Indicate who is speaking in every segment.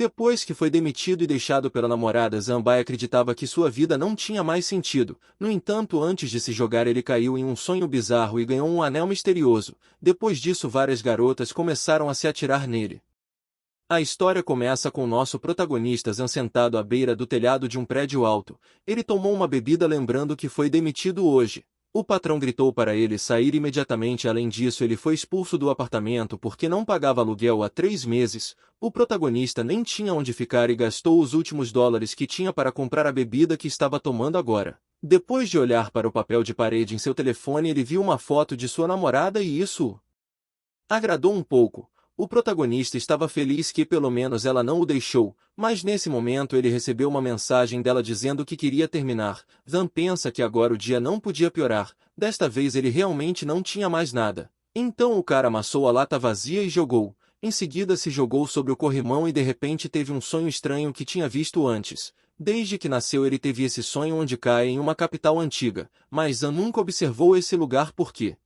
Speaker 1: Depois que foi demitido e deixado pela namorada, Zanbai acreditava que sua vida não tinha mais sentido. No entanto, antes de se jogar, ele caiu em um sonho bizarro e ganhou um anel misterioso. Depois disso, várias garotas começaram a se atirar nele. A história começa com nosso protagonista Zan sentado à beira do telhado de um prédio alto. Ele tomou uma bebida lembrando que foi demitido hoje. O patrão gritou para ele sair imediatamente. Além disso, ele foi expulso do apartamento porque não pagava aluguel há 3 meses. O protagonista nem tinha onde ficar e gastou os últimos dólares que tinha para comprar a bebida que estava tomando agora. Depois de olhar para o papel de parede em seu telefone, ele viu uma foto de sua namorada e isso o agradou um pouco. O protagonista estava feliz que pelo menos ela não o deixou, mas nesse momento ele recebeu uma mensagem dela dizendo que queria terminar. Zan pensa que agora o dia não podia piorar, desta vez ele realmente não tinha mais nada. Então o cara amassou a lata vazia e jogou. Em seguida se jogou sobre o corrimão e de repente teve um sonho estranho que tinha visto antes. Desde que nasceu ele teve esse sonho onde cai em uma capital antiga, mas Zan nunca observou esse lugar porque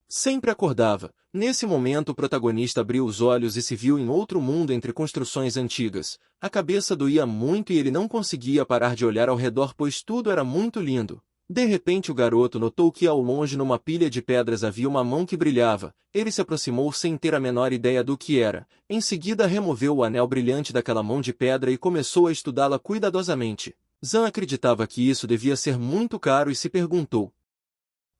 Speaker 1: sempre acordava. Nesse momento o protagonista abriu os olhos e se viu em outro mundo entre construções antigas. A cabeça doía muito e ele não conseguia parar de olhar ao redor pois tudo era muito lindo. De repente o garoto notou que ao longe numa pilha de pedras havia uma mão que brilhava. Ele se aproximou sem ter a menor ideia do que era. Em seguida removeu o anel brilhante daquela mão de pedra e começou a estudá-la cuidadosamente. Zan acreditava que isso devia ser muito caro e se perguntou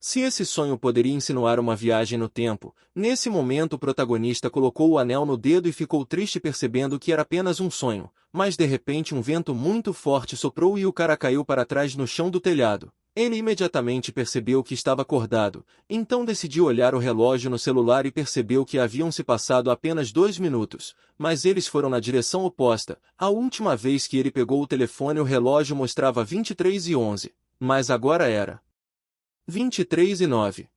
Speaker 1: se esse sonho poderia insinuar uma viagem no tempo. Nesse momento o protagonista colocou o anel no dedo e ficou triste percebendo que era apenas um sonho, mas de repente um vento muito forte soprou e o cara caiu para trás no chão do telhado. Ele imediatamente percebeu que estava acordado, então decidiu olhar o relógio no celular e percebeu que haviam se passado apenas 2 minutos, mas eles foram na direção oposta. A última vez que ele pegou o telefone o relógio mostrava 23h11, mas agora era 23h09.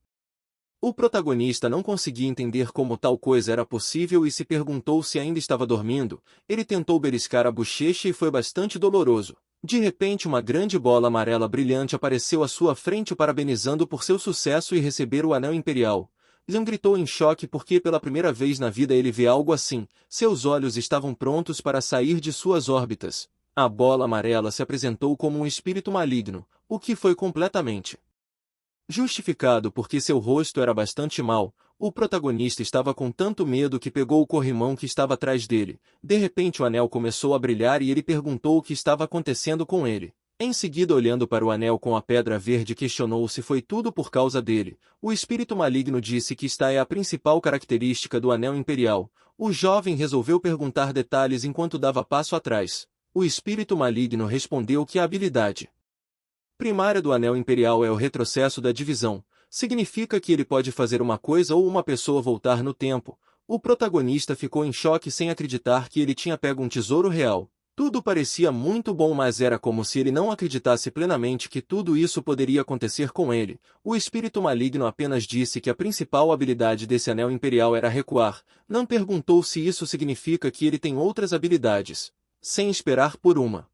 Speaker 1: O protagonista não conseguia entender como tal coisa era possível e se perguntou se ainda estava dormindo. Ele tentou beliscar a bochecha e foi bastante doloroso. De repente uma grande bola amarela brilhante apareceu à sua frente o parabenizando por seu sucesso e receber o anel imperial. Zan gritou em choque porque pela primeira vez na vida ele vê algo assim. Seus olhos estavam prontos para sair de suas órbitas. A bola amarela se apresentou como um espírito maligno, o que foi completamente justificado porque seu rosto era bastante mau. O protagonista estava com tanto medo que pegou o corrimão que estava atrás dele. De repente o anel começou a brilhar e ele perguntou o que estava acontecendo com ele. Em seguida, olhando para o anel com a pedra verde, questionou se foi tudo por causa dele. O espírito maligno disse que esta é a principal característica do anel imperial. O jovem resolveu perguntar detalhes enquanto dava passo atrás. O espírito maligno respondeu que a habilidade primária do anel imperial é o retrocesso da divisão. Significa que ele pode fazer uma coisa ou uma pessoa voltar no tempo. O protagonista ficou em choque sem acreditar que ele tinha pego um tesouro real. Tudo parecia muito bom, mas era como se ele não acreditasse plenamente que tudo isso poderia acontecer com ele. O espírito maligno apenas disse que a principal habilidade desse anel imperial era recuar. Não perguntou se isso significa que ele tem outras habilidades. Sem esperar por uma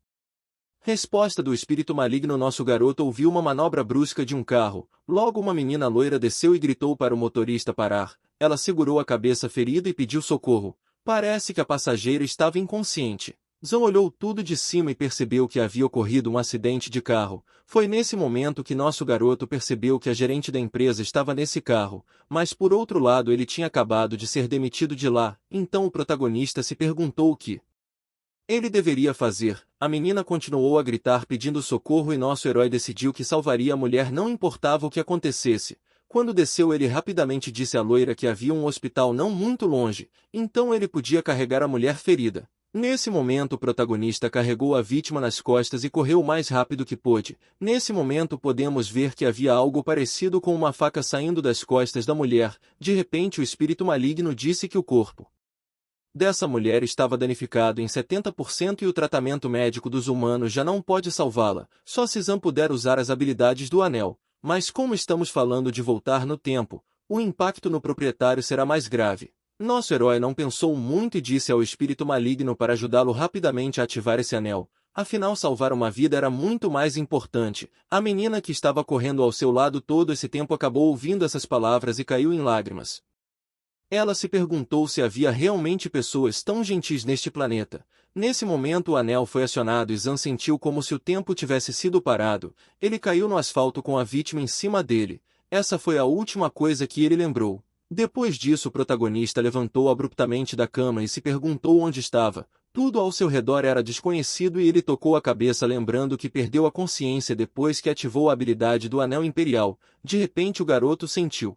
Speaker 1: resposta do espírito maligno, nosso garoto ouviu uma manobra brusca de um carro. Logo uma menina loira desceu e gritou para o motorista parar. Ela segurou a cabeça ferida e pediu socorro. Parece que a passageira estava inconsciente. Zan olhou tudo de cima e percebeu que havia ocorrido um acidente de carro. Foi nesse momento que nosso garoto percebeu que a gerente da empresa estava nesse carro, mas por outro lado ele tinha acabado de ser demitido de lá. Então o protagonista se perguntou o que ele deveria fazer. A menina continuou a gritar pedindo socorro e nosso herói decidiu que salvaria a mulher não importava o que acontecesse. Quando desceu ele rapidamente disse à loira que havia um hospital não muito longe, então ele podia carregar a mulher ferida. Nesse momento o protagonista carregou a vítima nas costas e correu o mais rápido que pôde. Nesse momento podemos ver que havia algo parecido com uma faca saindo das costas da mulher. De repente o espírito maligno disse que o corpo dessa mulher estava danificado em 70% e o tratamento médico dos humanos já não pode salvá-la, só se Zan puder usar as habilidades do anel. Mas como estamos falando de voltar no tempo, o impacto no proprietário será mais grave. Nosso herói não pensou muito e disse ao espírito maligno para ajudá-lo rapidamente a ativar esse anel. Afinal, salvar uma vida era muito mais importante. A menina que estava correndo ao seu lado todo esse tempo acabou ouvindo essas palavras e caiu em lágrimas. Ela se perguntou se havia realmente pessoas tão gentis neste planeta. Nesse momento o anel foi acionado e Zan sentiu como se o tempo tivesse sido parado. Ele caiu no asfalto com a vítima em cima dele. Essa foi a última coisa que ele lembrou. Depois disso o protagonista levantou abruptamente da cama e se perguntou onde estava. Tudo ao seu redor era desconhecido e ele tocou a cabeça lembrando que perdeu a consciência depois que ativou a habilidade do Anel Imperial. De repente o garoto sentiu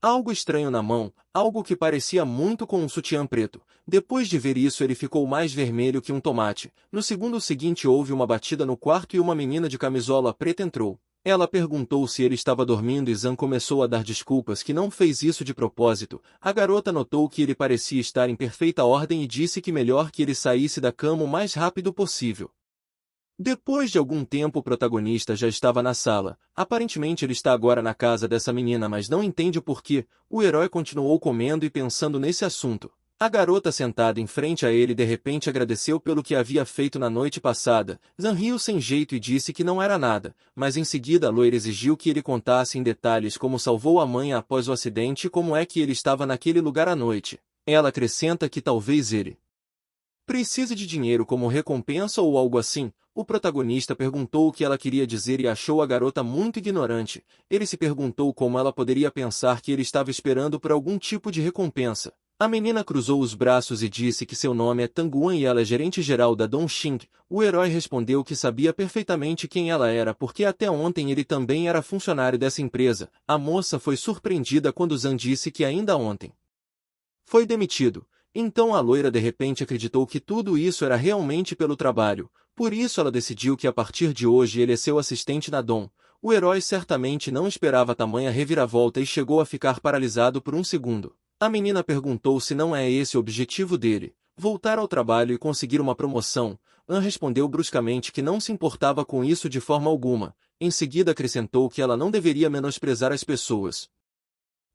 Speaker 1: algo estranho na mão, algo que parecia muito com um sutiã preto. Depois de ver isso ele ficou mais vermelho que um tomate. No segundo seguinte houve uma batida no quarto e uma menina de camisola preta entrou. Ela perguntou se ele estava dormindo e Zan começou a dar desculpas que não fez isso de propósito. A garota notou que ele parecia estar em perfeita ordem e disse que melhor que ele saísse da cama o mais rápido possível. Depois de algum tempo o protagonista já estava na sala. Aparentemente ele está agora na casa dessa menina mas não entende o porquê. O herói continuou comendo e pensando nesse assunto. A garota sentada em frente a ele de repente agradeceu pelo que havia feito na noite passada. Zan riu sem jeito e disse que não era nada, mas em seguida a loira exigiu que ele contasse em detalhes como salvou a mãe após o acidente e como é que ele estava naquele lugar à noite. Ela acrescenta que talvez ele precise de dinheiro como recompensa ou algo assim. O protagonista perguntou o que ela queria dizer e achou a garota muito ignorante. Ele se perguntou como ela poderia pensar que ele estava esperando por algum tipo de recompensa. A menina cruzou os braços e disse que seu nome é Tanguan e ela é gerente-geral da Dongxing. O herói respondeu que sabia perfeitamente quem ela era porque até ontem ele também era funcionário dessa empresa. A moça foi surpreendida quando Zan disse que ainda ontem foi demitido. Então a loira de repente acreditou que tudo isso era realmente pelo trabalho. Por isso ela decidiu que a partir de hoje ele é seu assistente na Dom. O herói certamente não esperava tamanha reviravolta e chegou a ficar paralisado por um segundo. A menina perguntou se não é esse o objetivo dele, voltar ao trabalho e conseguir uma promoção. An respondeu bruscamente que não se importava com isso de forma alguma. Em seguida acrescentou que ela não deveria menosprezar as pessoas.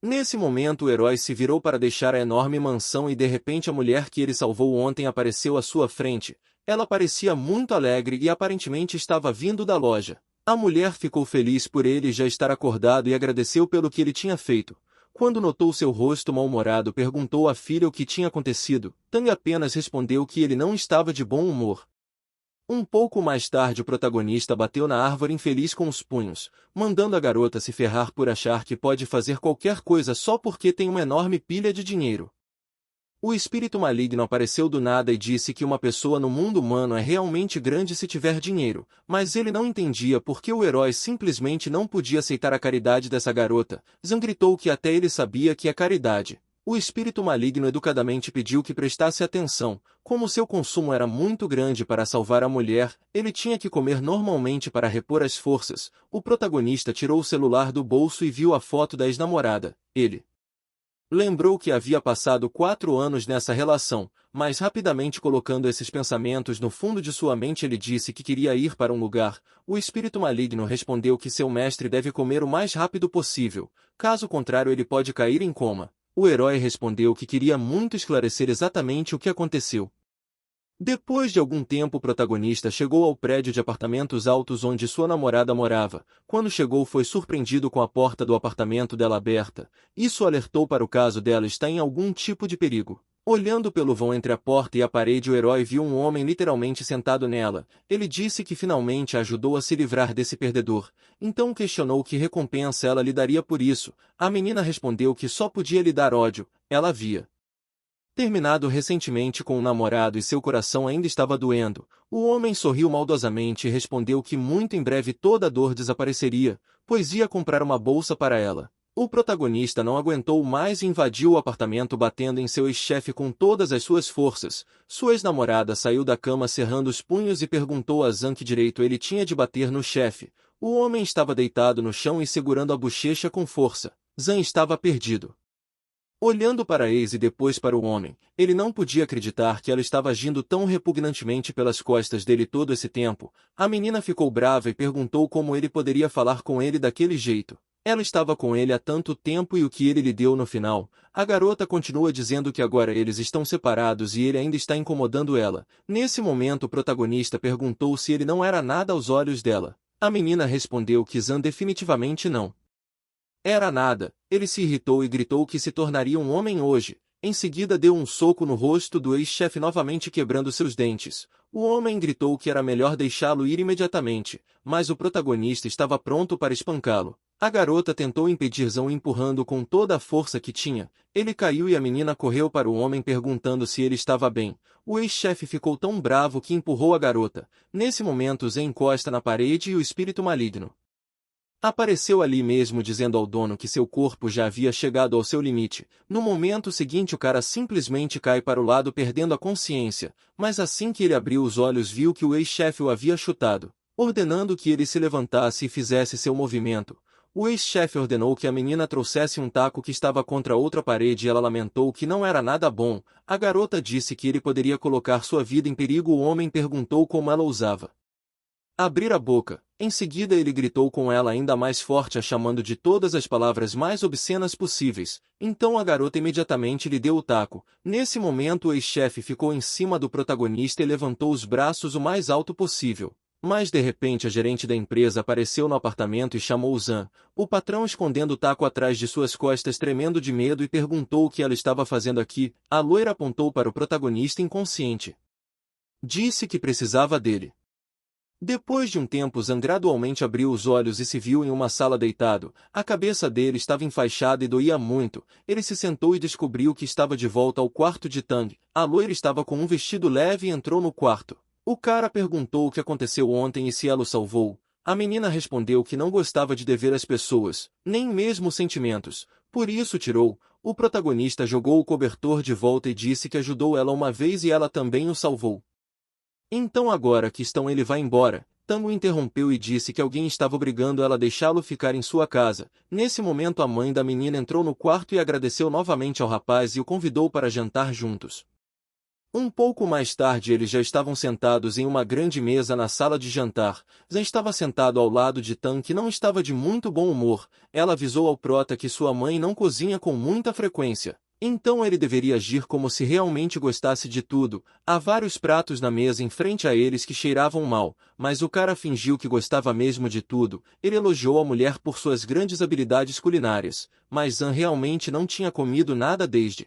Speaker 1: Nesse momento o herói se virou para deixar a enorme mansão e de repente a mulher que ele salvou ontem apareceu à sua frente. Ela parecia muito alegre e aparentemente estava vindo da loja. A mulher ficou feliz por ele já estar acordado e agradeceu pelo que ele tinha feito. Quando notou seu rosto mal-humorado perguntou à filha o que tinha acontecido. Tang apenas respondeu que ele não estava de bom humor. Um pouco mais tarde o protagonista bateu na árvore infeliz com os punhos, mandando a garota se ferrar por achar que pode fazer qualquer coisa só porque tem uma enorme pilha de dinheiro. O espírito maligno apareceu do nada e disse que uma pessoa no mundo humano é realmente grande se tiver dinheiro, mas ele não entendia por que o herói simplesmente não podia aceitar a caridade dessa garota. Zan gritou que até ele sabia que é caridade. O espírito maligno educadamente pediu que prestasse atenção. Como seu consumo era muito grande para salvar a mulher, ele tinha que comer normalmente para repor as forças. O protagonista tirou o celular do bolso e viu a foto da ex-namorada. Ele lembrou que havia passado 4 anos nessa relação, mas rapidamente colocando esses pensamentos no fundo de sua mente ele disse que queria ir para um lugar. O espírito maligno respondeu que seu mestre deve comer o mais rápido possível, caso contrário ele pode cair em coma. O herói respondeu que queria muito esclarecer exatamente o que aconteceu. Depois de algum tempo o protagonista chegou ao prédio de apartamentos altos onde sua namorada morava. Quando chegou foi surpreendido com a porta do apartamento dela aberta. Isso alertou para o caso dela estar em algum tipo de perigo. Olhando pelo vão entre a porta e a parede o herói viu um homem literalmente sentado nela. Ele disse que finalmente a ajudou a se livrar desse perdedor. Então questionou que recompensa ela lhe daria por isso. A menina respondeu que só podia lhe dar ódio. Ela havia terminado recentemente com um namorado e seu coração ainda estava doendo. O homem sorriu maldosamente e respondeu que muito em breve toda a dor desapareceria, pois ia comprar uma bolsa para ela. O protagonista não aguentou mais e invadiu o apartamento batendo em seu ex-chefe com todas as suas forças. Sua ex-namorada saiu da cama cerrando os punhos e perguntou a Zan que direito ele tinha de bater no chefe. O homem estava deitado no chão e segurando a bochecha com força. Zan estava perdido. Olhando para a ex e depois para o homem, ele não podia acreditar que ela estava agindo tão repugnantemente pelas costas dele todo esse tempo. A menina ficou brava e perguntou como ele poderia falar com ele daquele jeito. Ela estava com ele há tanto tempo e o que ele lhe deu no final. A garota continua dizendo que agora eles estão separados e ele ainda está incomodando ela. Nesse momento o protagonista perguntou se ele não era nada aos olhos dela. A menina respondeu que Zan definitivamente não Era nada, ele se irritou e gritou que se tornaria um homem hoje. Em seguida deu um soco no rosto do ex-chefe novamente quebrando seus dentes. O homem gritou que era melhor deixá-lo ir imediatamente, mas o protagonista estava pronto para espancá-lo. A garota tentou impedir Zhang empurrando com toda a força que tinha. Ele caiu e a menina correu para o homem perguntando se ele estava bem. O ex-chefe ficou tão bravo que empurrou a garota. Nesse momento Zhang encosta na parede e o espírito maligno apareceu ali mesmo dizendo ao dono que seu corpo já havia chegado ao seu limite. No momento seguinte o cara simplesmente cai para o lado perdendo a consciência, mas assim que ele abriu os olhos viu que o ex-chefe o havia chutado, ordenando que ele se levantasse e fizesse seu movimento. O ex-chefe ordenou que a menina trouxesse um taco que estava contra outra parede e ela lamentou que não era nada bom. A garota disse que ele poderia colocar sua vida em perigo. O homem perguntou como ela ousava abrir a boca. Em seguida ele gritou com ela ainda mais forte, a chamando de todas as palavras mais obscenas possíveis. Então a garota imediatamente lhe deu o taco. Nesse momento o ex-chefe ficou em cima do protagonista e levantou os braços o mais alto possível. Mas de repente a gerente da empresa apareceu no apartamento e chamou Zhang, o patrão escondendo o taco atrás de suas costas tremendo de medo e perguntou o que ela estava fazendo aqui. A loira apontou para o protagonista inconsciente. Disse que precisava dele. Depois de um tempo Zhang gradualmente abriu os olhos e se viu em uma sala deitado. A cabeça dele estava enfaixada e doía muito. Ele se sentou e descobriu que estava de volta ao quarto de Tang. A loira estava com um vestido leve e entrou no quarto. O cara perguntou o que aconteceu ontem e se ela o salvou. A menina respondeu que não gostava de dever às pessoas, nem mesmo sentimentos. Por isso tirou. O protagonista jogou o cobertor de volta e disse que ajudou ela uma vez e ela também o salvou. Então agora que estão ele vai embora. Tang o interrompeu e disse que alguém estava obrigando ela a deixá-lo ficar em sua casa. Nesse momento a mãe da menina entrou no quarto e agradeceu novamente ao rapaz e o convidou para jantar juntos. Um pouco mais tarde eles já estavam sentados em uma grande mesa na sala de jantar. Zhang estava sentado ao lado de Tang que não estava de muito bom humor. Ela avisou ao prota que sua mãe não cozinha com muita frequência. Então ele deveria agir como se realmente gostasse de tudo. Há vários pratos na mesa em frente a eles que cheiravam mal, mas o cara fingiu que gostava mesmo de tudo. Ele elogiou a mulher por suas grandes habilidades culinárias, mas Zhang realmente não tinha comido nada desde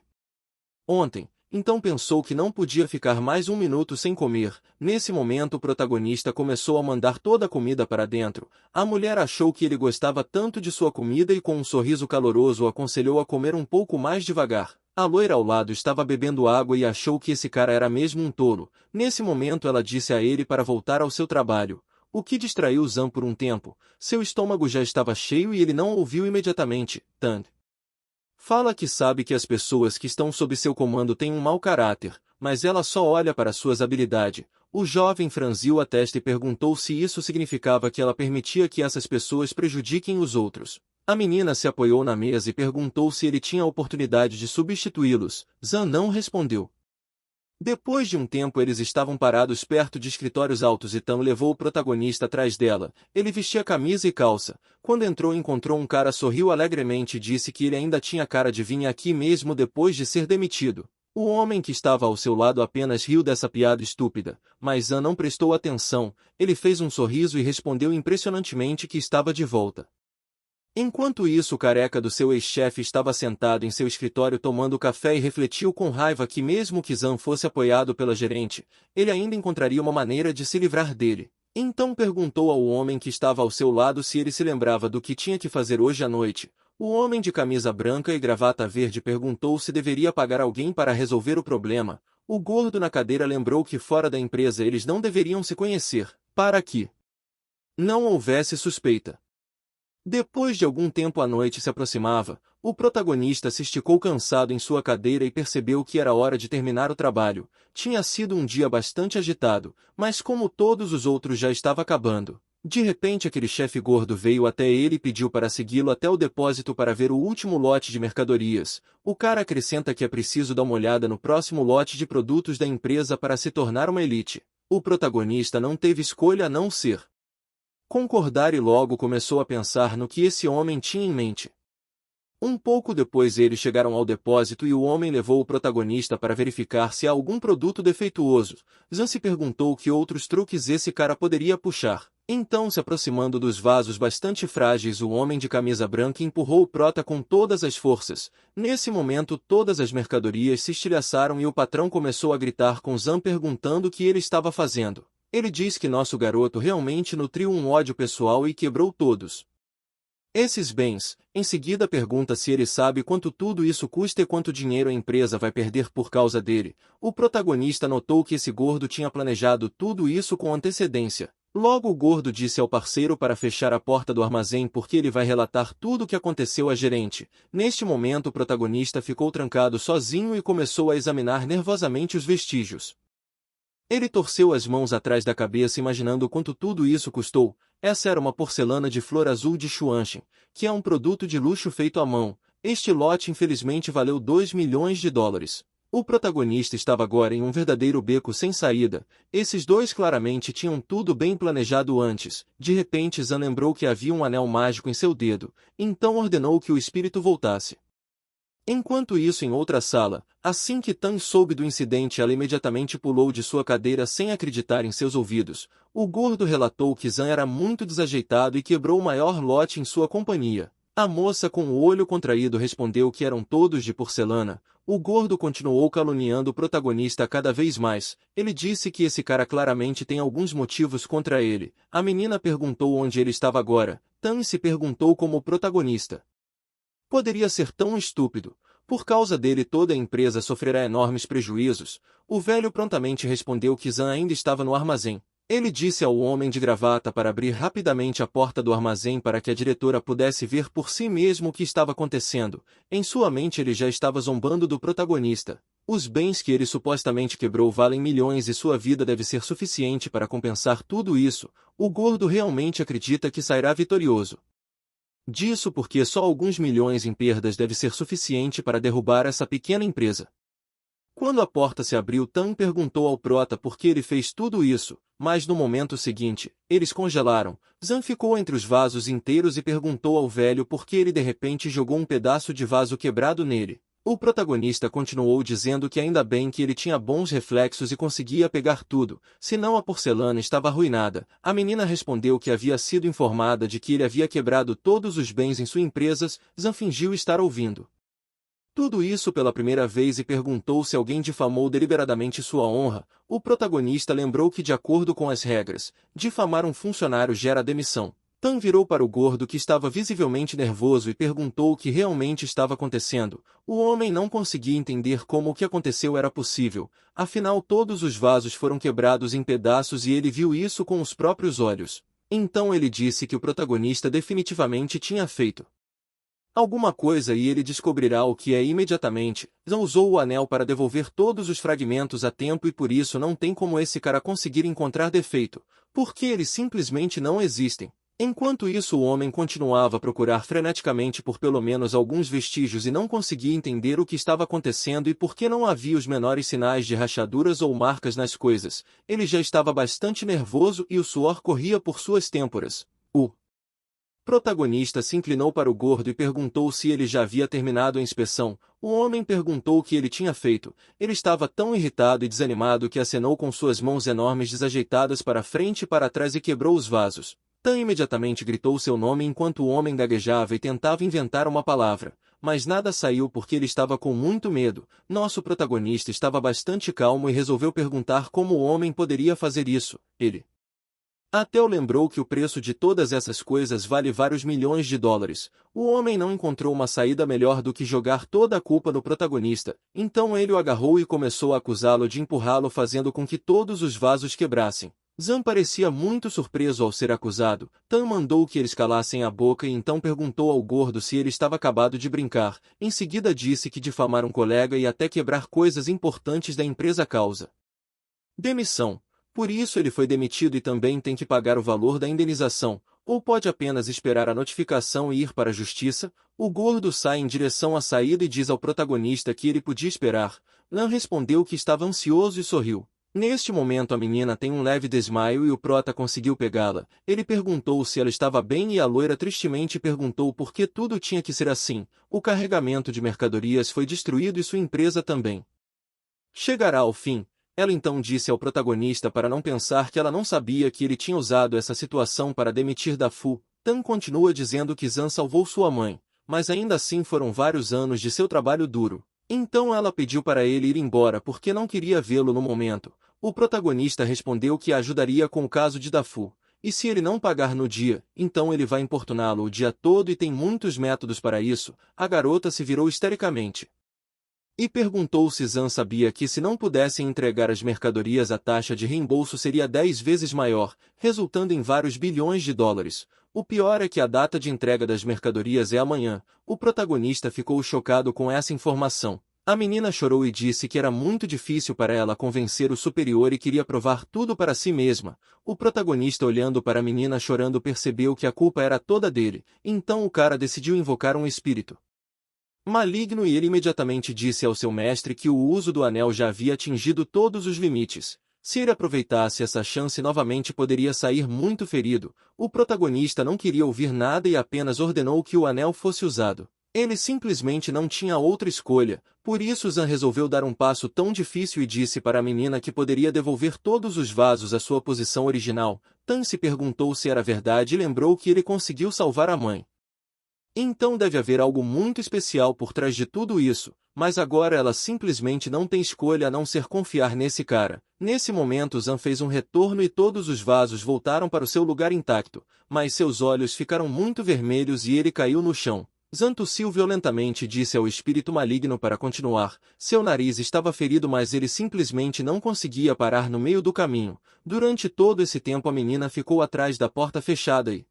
Speaker 1: ontem. Então pensou que não podia ficar mais um minuto sem comer. Nesse momento o protagonista começou a mandar toda a comida para dentro. A mulher achou que ele gostava tanto de sua comida e com um sorriso caloroso o aconselhou a comer um pouco mais devagar. A loira ao lado estava bebendo água e achou que esse cara era mesmo um tolo. Nesse momento ela disse a ele para voltar ao seu trabalho, o que distraiu Zhang por um tempo. Seu estômago já estava cheio e ele não ouviu imediatamente. Tang fala que sabe que as pessoas que estão sob seu comando têm um mau caráter, mas ela só olha para suas habilidades. O jovem franziu a testa e perguntou se isso significava que ela permitia que essas pessoas prejudiquem os outros. A menina se apoiou na mesa e perguntou se ele tinha a oportunidade de substituí-los. Zhang não respondeu. Depois de um tempo eles estavam parados perto de escritórios altos e Tang levou o protagonista atrás dela. Ele vestia camisa e calça. Quando entrou encontrou um cara, sorriu alegremente e disse que ele ainda tinha cara de vir aqui mesmo depois de ser demitido. O homem que estava ao seu lado apenas riu dessa piada estúpida, mas Zhang não prestou atenção. Ele fez um sorriso e respondeu impressionantemente que estava de volta. Enquanto isso o careca do seu ex-chefe estava sentado em seu escritório tomando café e refletiu com raiva que mesmo que Zhang fosse apoiado pela gerente, ele ainda encontraria uma maneira de se livrar dele. Então perguntou ao homem que estava ao seu lado se ele se lembrava do que tinha que fazer hoje à noite. O homem de camisa branca e gravata verde perguntou se deveria pagar alguém para resolver o problema. O gordo na cadeira lembrou que fora da empresa eles não deveriam se conhecer, para que não houvesse suspeita. Depois de algum tempo a noite se aproximava, o protagonista se esticou cansado em sua cadeira e percebeu que era hora de terminar o trabalho. Tinha sido um dia bastante agitado, mas como todos os outros já estava acabando. De repente aquele chefe gordo veio até ele e pediu para segui-lo até o depósito para ver o último lote de mercadorias. O cara acrescenta que é preciso dar uma olhada no próximo lote de produtos da empresa para se tornar uma elite. O protagonista não teve escolha a não ser concordar e logo começou a pensar no que esse homem tinha em mente. Um pouco depois eles chegaram ao depósito e o homem levou o protagonista para verificar se há algum produto defeituoso. Zhang se perguntou que outros truques esse cara poderia puxar. Então, se aproximando dos vasos bastante frágeis, o homem de camisa branca empurrou o prota com todas as forças. Nesse momento, todas as mercadorias se estilhaçaram e o patrão começou a gritar com Zan perguntando o que ele estava fazendo. Ele diz que nosso garoto realmente nutriu um ódio pessoal e quebrou todos esses bens. Em seguida pergunta se ele sabe quanto tudo isso custa e quanto dinheiro a empresa vai perder por causa dele. O protagonista notou que esse gordo tinha planejado tudo isso com antecedência. Logo o gordo disse ao parceiro para fechar a porta do armazém porque ele vai relatar tudo o que aconteceu à gerente. Neste momento o protagonista ficou trancado sozinho e começou a examinar nervosamente os vestígios. Ele torceu as mãos atrás da cabeça imaginando quanto tudo isso custou. Essa era uma porcelana de flor azul de Xuanxin, que é um produto de luxo feito à mão. Este lote infelizmente valeu 2 milhões de dólares. O protagonista estava agora em um verdadeiro beco sem saída. Esses dois claramente tinham tudo bem planejado antes. De repente Zan lembrou que havia um anel mágico em seu dedo, então ordenou que o espírito voltasse. Enquanto isso, em outra sala, assim que Tan soube do incidente, ela imediatamente pulou de sua cadeira sem acreditar em seus ouvidos. O gordo relatou que Zan era muito desajeitado e quebrou o maior lote em sua companhia. A moça com o olho contraído respondeu que eram todos de porcelana. O gordo continuou caluniando o protagonista cada vez mais. Ele disse que esse cara claramente tem alguns motivos contra ele. A menina perguntou onde ele estava agora. Tan se perguntou como o protagonista poderia ser tão estúpido. Por causa dele toda a empresa sofrerá enormes prejuízos. O velho prontamente respondeu que Zan ainda estava no armazém. Ele disse ao homem de gravata para abrir rapidamente a porta do armazém para que a diretora pudesse ver por si mesmo o que estava acontecendo. Em sua mente ele já estava zombando do protagonista. Os bens que ele supostamente quebrou valem milhões e sua vida deve ser suficiente para compensar tudo isso. O gordo realmente acredita que sairá vitorioso disso porque só alguns milhões em perdas deve ser suficiente para derrubar essa pequena empresa. Quando a porta se abriu, Tan perguntou ao prota por que ele fez tudo isso, mas no momento seguinte, eles congelaram. Zan ficou entre os vasos inteiros e perguntou ao velho por que ele de repente jogou um pedaço de vaso quebrado nele. O protagonista continuou dizendo que ainda bem que ele tinha bons reflexos e conseguia pegar tudo, senão a porcelana estava arruinada. A menina respondeu que havia sido informada de que ele havia quebrado todos os bens em sua empresa. Zan fingiu estar ouvindo tudo isso pela primeira vez e perguntou se alguém difamou deliberadamente sua honra. O protagonista lembrou que, de acordo com as regras, difamar um funcionário gera demissão. Tan virou para o gordo que estava visivelmente nervoso e perguntou o que realmente estava acontecendo. O homem não conseguia entender como o que aconteceu era possível, afinal todos os vasos foram quebrados em pedaços e ele viu isso com os próprios olhos. Então ele disse que o protagonista definitivamente tinha feito alguma coisa e ele descobrirá o que é imediatamente. Zan usou o anel para devolver todos os fragmentos a tempo e por isso não tem como esse cara conseguir encontrar defeito, porque eles simplesmente não existem. Enquanto isso o homem continuava a procurar freneticamente por pelo menos alguns vestígios e não conseguia entender o que estava acontecendo e por que não havia os menores sinais de rachaduras ou marcas nas coisas. Ele já estava bastante nervoso e o suor corria por suas têmporas. O protagonista se inclinou para o gordo e perguntou se ele já havia terminado a inspeção. O homem perguntou o que ele tinha feito. Ele estava tão irritado e desanimado que acenou com suas mãos enormes desajeitadas para frente e para trás e quebrou os vasos. Tan imediatamente gritou seu nome enquanto o homem gaguejava e tentava inventar uma palavra, mas nada saiu porque ele estava com muito medo. Nosso protagonista estava bastante calmo e resolveu perguntar como o homem poderia fazer isso. Ele até lembrou que o preço de todas essas coisas vale vários milhões de dólares. O homem não encontrou uma saída melhor do que jogar toda a culpa no protagonista, então ele o agarrou e começou a acusá-lo de empurrá-lo fazendo com que todos os vasos quebrassem. Zan parecia muito surpreso ao ser acusado. Tan mandou que eles calassem a boca e então perguntou ao gordo se ele estava acabado de brincar. Em seguida disse que difamar um colega e até quebrar coisas importantes da empresa causa demissão. Por isso ele foi demitido e também tem que pagar o valor da indenização, ou pode apenas esperar a notificação e ir para a justiça. O gordo sai em direção à saída e diz ao protagonista que ele podia esperar. Lan respondeu que estava ansioso e sorriu. Neste momento a menina tem um leve desmaio e o prota conseguiu pegá-la. Ele perguntou se ela estava bem e a loira tristemente perguntou por que tudo tinha que ser assim. O carregamento de mercadorias foi destruído e sua empresa também chegará ao fim. Ela então disse ao protagonista para não pensar que ela não sabia que ele tinha usado essa situação para demitir Dafu. Tan continua dizendo que Zan salvou sua mãe, mas ainda assim foram vários anos de seu trabalho duro. Então ela pediu para ele ir embora porque não queria vê-lo no momento. O protagonista respondeu que a ajudaria com o caso de Dafu, e se ele não pagar no dia, então ele vai importuná-lo o dia todo e tem muitos métodos para isso. A garota se virou histericamente e perguntou se Zan sabia que se não pudessem entregar as mercadorias a taxa de reembolso seria 10 vezes maior, resultando em vários bilhões de dólares. O pior é que a data de entrega das mercadorias é amanhã. O protagonista ficou chocado com essa informação. A menina chorou e disse que era muito difícil para ela convencer o superior e queria provar tudo para si mesma. O protagonista, olhando para a menina chorando, percebeu que a culpa era toda dele. Então o cara decidiu invocar um espírito maligno e ele imediatamente disse ao seu mestre que o uso do anel já havia atingido todos os limites. Se ele aproveitasse essa chance novamente poderia sair muito ferido. O protagonista não queria ouvir nada e apenas ordenou que o anel fosse usado. Ele simplesmente não tinha outra escolha, por isso Zan resolveu dar um passo tão difícil e disse para a menina que poderia devolver todos os vasos à sua posição original. Tan se perguntou se era verdade e lembrou que ele conseguiu salvar a mãe. Então deve haver algo muito especial por trás de tudo isso, mas agora ela simplesmente não tem escolha a não ser confiar nesse cara. Nesse momento Zan fez um retorno e todos os vasos voltaram para o seu lugar intacto, mas seus olhos ficaram muito vermelhos e ele caiu no chão. Zan tossiu violentamente e disse ao espírito maligno para continuar. Seu nariz estava ferido, mas ele simplesmente não conseguia parar no meio do caminho. Durante todo esse tempo a menina ficou atrás da porta fechada e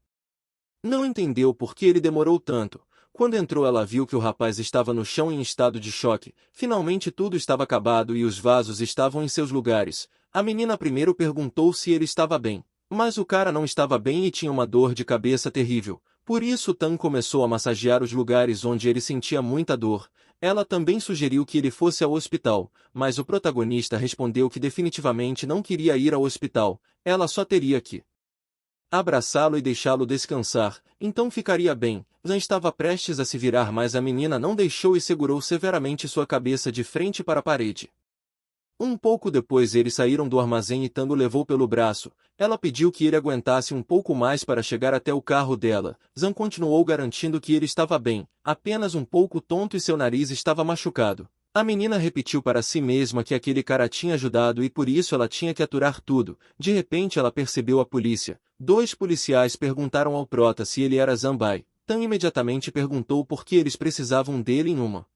Speaker 1: não entendeu por que ele demorou tanto. Quando entrou ela viu que o rapaz estava no chão em estado de choque. Finalmente tudo estava acabado e os vasos estavam em seus lugares. A menina primeiro perguntou se ele estava bem, mas o cara não estava bem e tinha uma dor de cabeça terrível. Por isso Tan começou a massagear os lugares onde ele sentia muita dor. Ela também sugeriu que ele fosse ao hospital, mas o protagonista respondeu que definitivamente não queria ir ao hospital. Ela só teria que abraçá-lo e deixá-lo descansar, então ficaria bem. Zan estava prestes a se virar, mas a menina não deixou e segurou severamente sua cabeça de frente para a parede. Um pouco depois eles saíram do armazém e Tan o levou pelo braço. Ela pediu que ele aguentasse um pouco mais para chegar até o carro dela. Zan continuou garantindo que ele estava bem, apenas um pouco tonto e seu nariz estava machucado. A menina repetiu para si mesma que aquele cara tinha ajudado e por isso ela tinha que aturar tudo. De repente ela percebeu a polícia. 2 policiais perguntaram ao prota se ele era Zanbai. Tan imediatamente perguntou por que eles precisavam dele em uma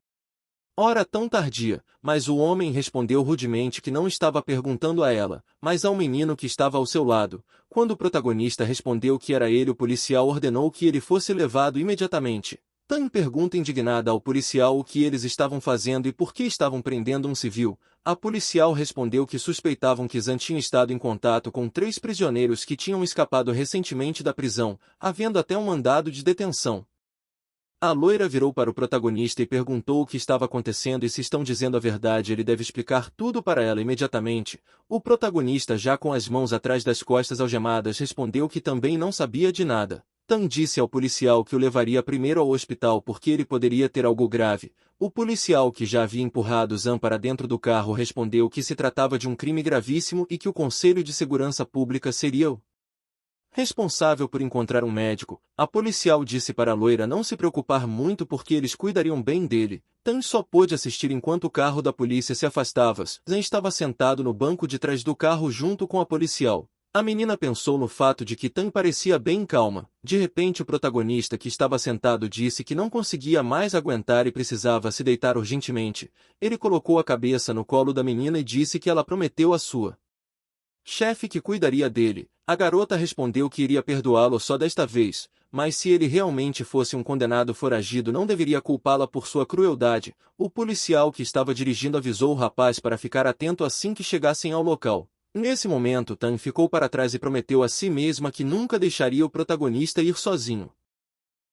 Speaker 1: hora tão tardia, mas o homem respondeu rudemente que não estava perguntando a ela, mas ao menino que estava ao seu lado. Quando o protagonista respondeu que era ele, o policial ordenou que ele fosse levado imediatamente. Tan pergunta indignada ao policial o que eles estavam fazendo e por que estavam prendendo um civil. A policial respondeu que suspeitavam que Zan tinha estado em contato com 3 prisioneiros que tinham escapado recentemente da prisão, havendo até um mandado de detenção. A loira virou para o protagonista e perguntou o que estava acontecendo e se estão dizendo a verdade ele deve explicar tudo para ela imediatamente. O protagonista, já com as mãos atrás das costas algemadas, respondeu que também não sabia de nada. Tan disse ao policial que o levaria primeiro ao hospital porque ele poderia ter algo grave. O policial, que já havia empurrado Zan para dentro do carro, respondeu que se tratava de um crime gravíssimo e que o Conselho de Segurança Pública seria o responsável por encontrar um médico. A policial disse para a loira não se preocupar muito porque eles cuidariam bem dele. Tan só pôde assistir enquanto o carro da polícia se afastava. Zan estava sentado no banco de trás do carro junto com a policial. A menina pensou no fato de que Tan parecia bem calma. De repente o protagonista, que estava sentado, disse que não conseguia mais aguentar e precisava se deitar urgentemente. Ele colocou a cabeça no colo da menina e disse que ela prometeu a sua chefe que cuidaria dele. A garota respondeu que iria perdoá-lo só desta vez, mas se ele realmente fosse um condenado foragido não deveria culpá-la por sua crueldade. O policial que estava dirigindo avisou o rapaz para ficar atento assim que chegassem ao local. Nesse momento Tan ficou para trás e prometeu a si mesma que nunca deixaria o protagonista ir sozinho.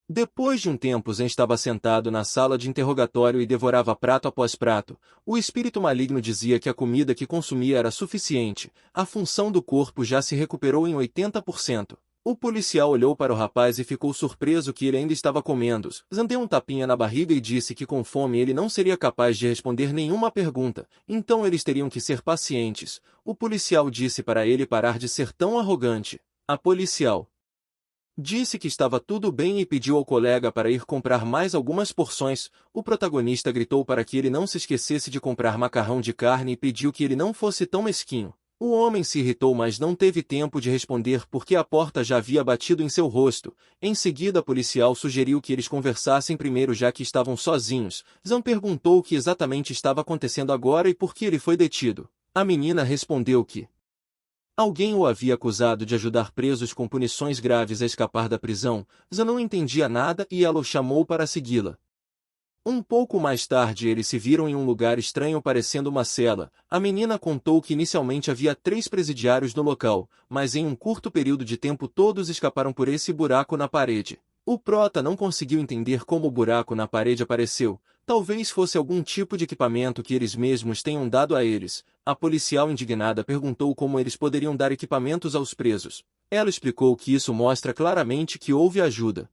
Speaker 1: Depois de um tempo Zan estava sentado na sala de interrogatório e devorava prato após prato. O espírito maligno dizia que a comida que consumia era suficiente. A função do corpo já se recuperou em 80%. O policial olhou para o rapaz e ficou surpreso que ele ainda estava comendo. Zan deu um tapinha na barriga e disse que com fome ele não seria capaz de responder nenhuma pergunta, então eles teriam que ser pacientes. O policial disse para ele parar de ser tão arrogante. A policial disse que estava tudo bem e pediu ao colega para ir comprar mais algumas porções. O protagonista gritou para que ele não se esquecesse de comprar macarrão de carne e pediu que ele não fosse tão mesquinho. O homem se irritou, mas não teve tempo de responder porque a porta já havia batido em seu rosto. Em seguida, a policial sugeriu que eles conversassem primeiro, já que estavam sozinhos. Zan perguntou o que exatamente estava acontecendo agora e por que ele foi detido. A menina respondeu que alguém o havia acusado de ajudar presos com punições graves a escapar da prisão. Zan não entendia nada e ela o chamou para segui-la. Um pouco mais tarde eles se viram em um lugar estranho parecendo uma cela. A menina contou que inicialmente havia 3 presidiários no local, mas em um curto período de tempo todos escaparam por esse buraco na parede. O prota não conseguiu entender como o buraco na parede apareceu. Talvez fosse algum tipo de equipamento que eles mesmos tenham dado a eles. A policial indignada perguntou como eles poderiam dar equipamentos aos presos. Ela explicou que isso mostra claramente que houve ajuda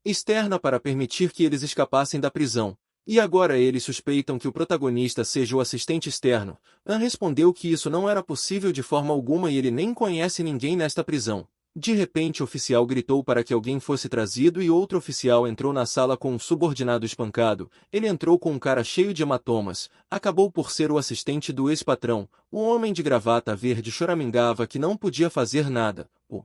Speaker 1: externa para permitir que eles escapassem da prisão, e agora eles suspeitam que o protagonista seja o assistente externo. An respondeu que isso não era possível de forma alguma e ele nem conhece ninguém nesta prisão. De repente o oficial gritou para que alguém fosse trazido e outro oficial entrou na sala com um subordinado espancado. Ele entrou com um cara cheio de hematomas. Acabou por ser o assistente do ex-patrão. O homem de gravata verde choramingava que não podia fazer nada. O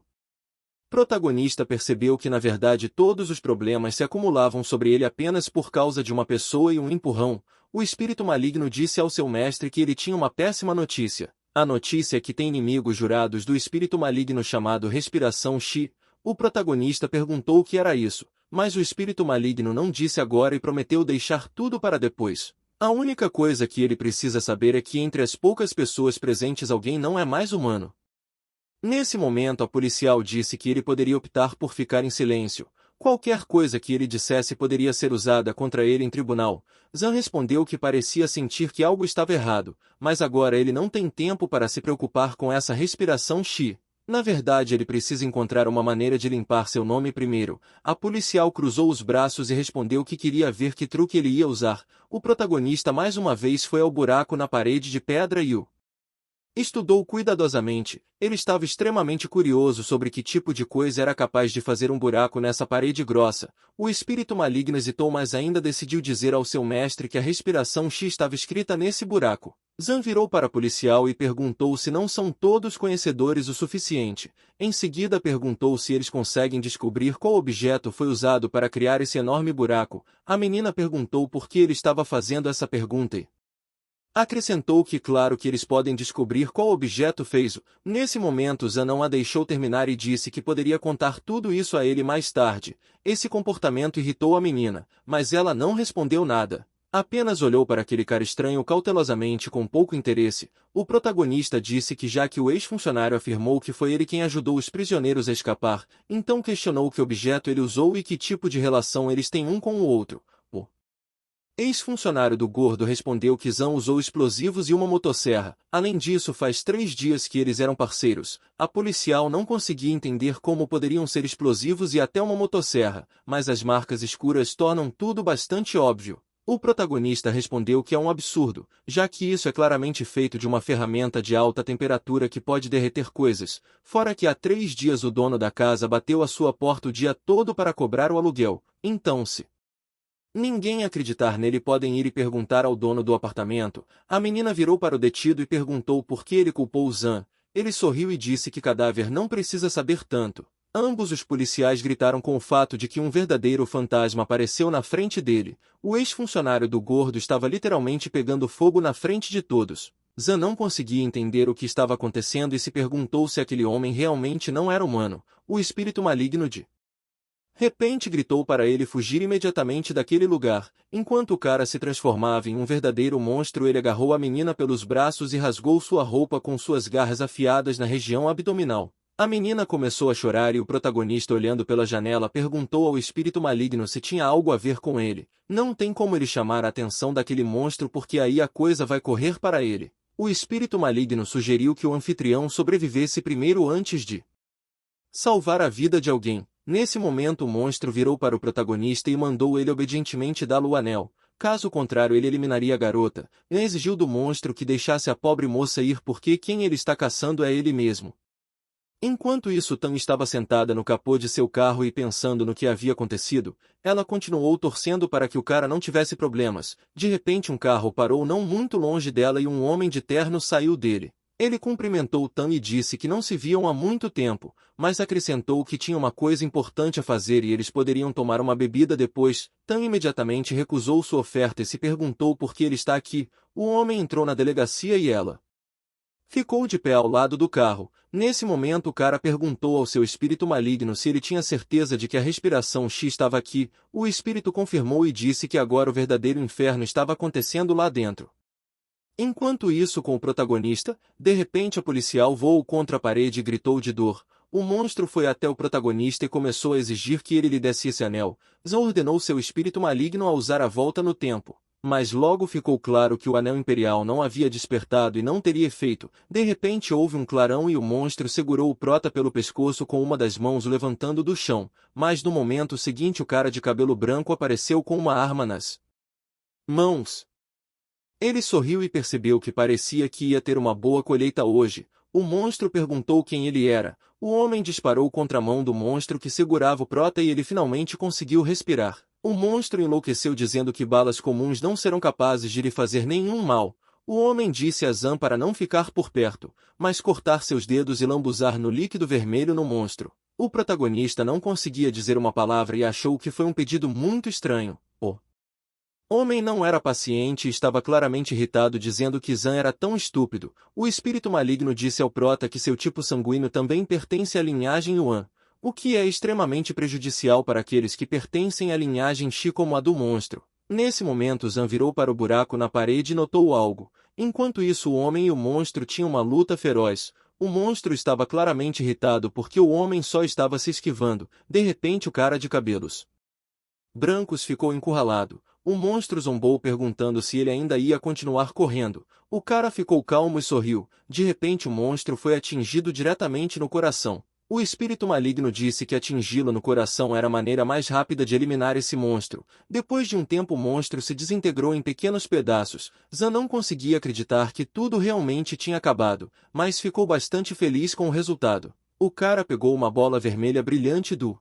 Speaker 1: protagonista percebeu que na verdade todos os problemas se acumulavam sobre ele apenas por causa de uma pessoa e um empurrão. O espírito maligno disse ao seu mestre que ele tinha uma péssima notícia. A notícia é que tem inimigos jurados do espírito maligno chamado Respiração Chi. O protagonista perguntou o que era isso, mas o espírito maligno não disse agora e prometeu deixar tudo para depois. A única coisa que ele precisa saber é que entre as poucas pessoas presentes alguém não é mais humano. Nesse momento a policial disse que ele poderia optar por ficar em silêncio. Qualquer coisa que ele dissesse poderia ser usada contra ele em tribunal. Zan respondeu que parecia sentir que algo estava errado, mas agora ele não tem tempo para se preocupar com essa respiração Chi. Na verdade ele precisa encontrar uma maneira de limpar seu nome primeiro. A policial cruzou os braços e respondeu que queria ver que truque ele ia usar. O protagonista mais uma vez foi ao buraco na parede de pedra e o estudou cuidadosamente. Ele estava extremamente curioso sobre que tipo de coisa era capaz de fazer um buraco nessa parede grossa. O espírito maligno hesitou, mas ainda decidiu dizer ao seu mestre que a respiração X estava escrita nesse buraco. Zan virou para o policial e perguntou se não são todos conhecedores o suficiente. Em seguida perguntou se eles conseguem descobrir qual objeto foi usado para criar esse enorme buraco. A menina perguntou por que ele estava fazendo essa pergunta e acrescentou que claro que eles podem descobrir qual objeto fez-o. Nesse momento Zan não a deixou terminar e disse que poderia contar tudo isso a ele mais tarde. Esse comportamento irritou a menina, mas ela não respondeu nada. Apenas olhou para aquele cara estranho cautelosamente com pouco interesse. O protagonista disse que já que o ex-funcionário afirmou que foi ele quem ajudou os prisioneiros a escapar, então questionou que objeto ele usou e que tipo de relação eles têm um com o outro. Ex-funcionário do gordo respondeu que Zan usou explosivos e uma motosserra. Além disso, faz 3 dias que eles eram parceiros. A policial não conseguia entender como poderiam ser explosivos e até uma motosserra, mas as marcas escuras tornam tudo bastante óbvio. O protagonista respondeu que é um absurdo, já que isso é claramente feito de uma ferramenta de alta temperatura que pode derreter coisas, fora que há 3 dias o dono da casa bateu à sua porta o dia todo para cobrar o aluguel. Então se ninguém acreditar nele podem ir e perguntar ao dono do apartamento. A menina virou para o detido e perguntou por que ele culpou Zan. Ele sorriu e disse que cadáver não precisa saber tanto. Ambos os policiais gritaram com o fato de que um verdadeiro fantasma apareceu na frente dele. O ex-funcionário do gordo estava literalmente pegando fogo na frente de todos. Zan não conseguia entender o que estava acontecendo e se perguntou se aquele homem realmente não era humano. O espírito maligno de repente gritou para ele fugir imediatamente daquele lugar. Enquanto o cara se transformava em um verdadeiro monstro, ele agarrou a menina pelos braços e rasgou sua roupa com suas garras afiadas na região abdominal. A menina começou a chorar e o protagonista, olhando pela janela, perguntou ao espírito maligno se tinha algo a ver com ele. Não tem como ele chamar a atenção daquele monstro porque aí a coisa vai correr para ele. O espírito maligno sugeriu que o anfitrião sobrevivesse primeiro antes de salvar a vida de alguém. Nesse momento o monstro virou para o protagonista e mandou ele obedientemente dá-lo o anel. Caso contrário ele eliminaria a garota, e exigiu do monstro que deixasse a pobre moça ir porque quem ele está caçando é ele mesmo. Enquanto isso Tan estava sentada no capô de seu carro e pensando no que havia acontecido, ela continuou torcendo para que o cara não tivesse problemas. De repente um carro parou não muito longe dela e um homem de terno saiu dele. Ele cumprimentou Tan e disse que não se viam há muito tempo, mas acrescentou que tinha uma coisa importante a fazer e eles poderiam tomar uma bebida depois. Tan imediatamente recusou sua oferta e se perguntou por que ele está aqui. O homem entrou na delegacia e ela ficou de pé ao lado do carro. Nesse momento o cara perguntou ao seu espírito maligno se ele tinha certeza de que a respiração X estava aqui. O espírito confirmou e disse que agora o verdadeiro inferno estava acontecendo lá dentro. Enquanto isso com o protagonista, de repente a policial voou contra a parede e gritou de dor. O monstro foi até o protagonista e começou a exigir que ele lhe desse esse anel. Zan ordenou seu espírito maligno a usar a volta no tempo. Mas logo ficou claro que o anel imperial não havia despertado e não teria efeito. De repente houve um clarão e o monstro segurou o prota pelo pescoço com uma das mãos o levantando do chão. Mas no momento seguinte o cara de cabelo branco apareceu com uma arma nas mãos. Ele sorriu e percebeu que parecia que ia ter uma boa colheita hoje. O monstro perguntou quem ele era. O homem disparou contra a mão do monstro que segurava o prota e ele finalmente conseguiu respirar. O monstro enlouqueceu dizendo que balas comuns não serão capazes de lhe fazer nenhum mal. O homem disse a Zan para não ficar por perto, mas cortar seus dedos e lambuzar no líquido vermelho no monstro. O protagonista não conseguia dizer uma palavra e achou que foi um pedido muito estranho. O homem não era paciente e estava claramente irritado dizendo que Zan era tão estúpido. O espírito maligno disse ao prota que seu tipo sanguíneo também pertence à linhagem Yuan, o que é extremamente prejudicial para aqueles que pertencem à linhagem Xi como a do monstro. Nesse momento Zan virou para o buraco na parede e notou algo. Enquanto isso o homem e o monstro tinham uma luta feroz. O monstro estava claramente irritado porque o homem só estava se esquivando. De repente o cara de cabelos brancos ficou encurralado. O monstro zombou perguntando se ele ainda ia continuar correndo. O cara ficou calmo e sorriu. De repente o monstro foi atingido diretamente no coração. O espírito maligno disse que atingi-lo no coração era a maneira mais rápida de eliminar esse monstro. Depois de um tempo o monstro se desintegrou em pequenos pedaços. Zan não conseguia acreditar que tudo realmente tinha acabado, mas ficou bastante feliz com o resultado. O cara pegou uma bola vermelha brilhante do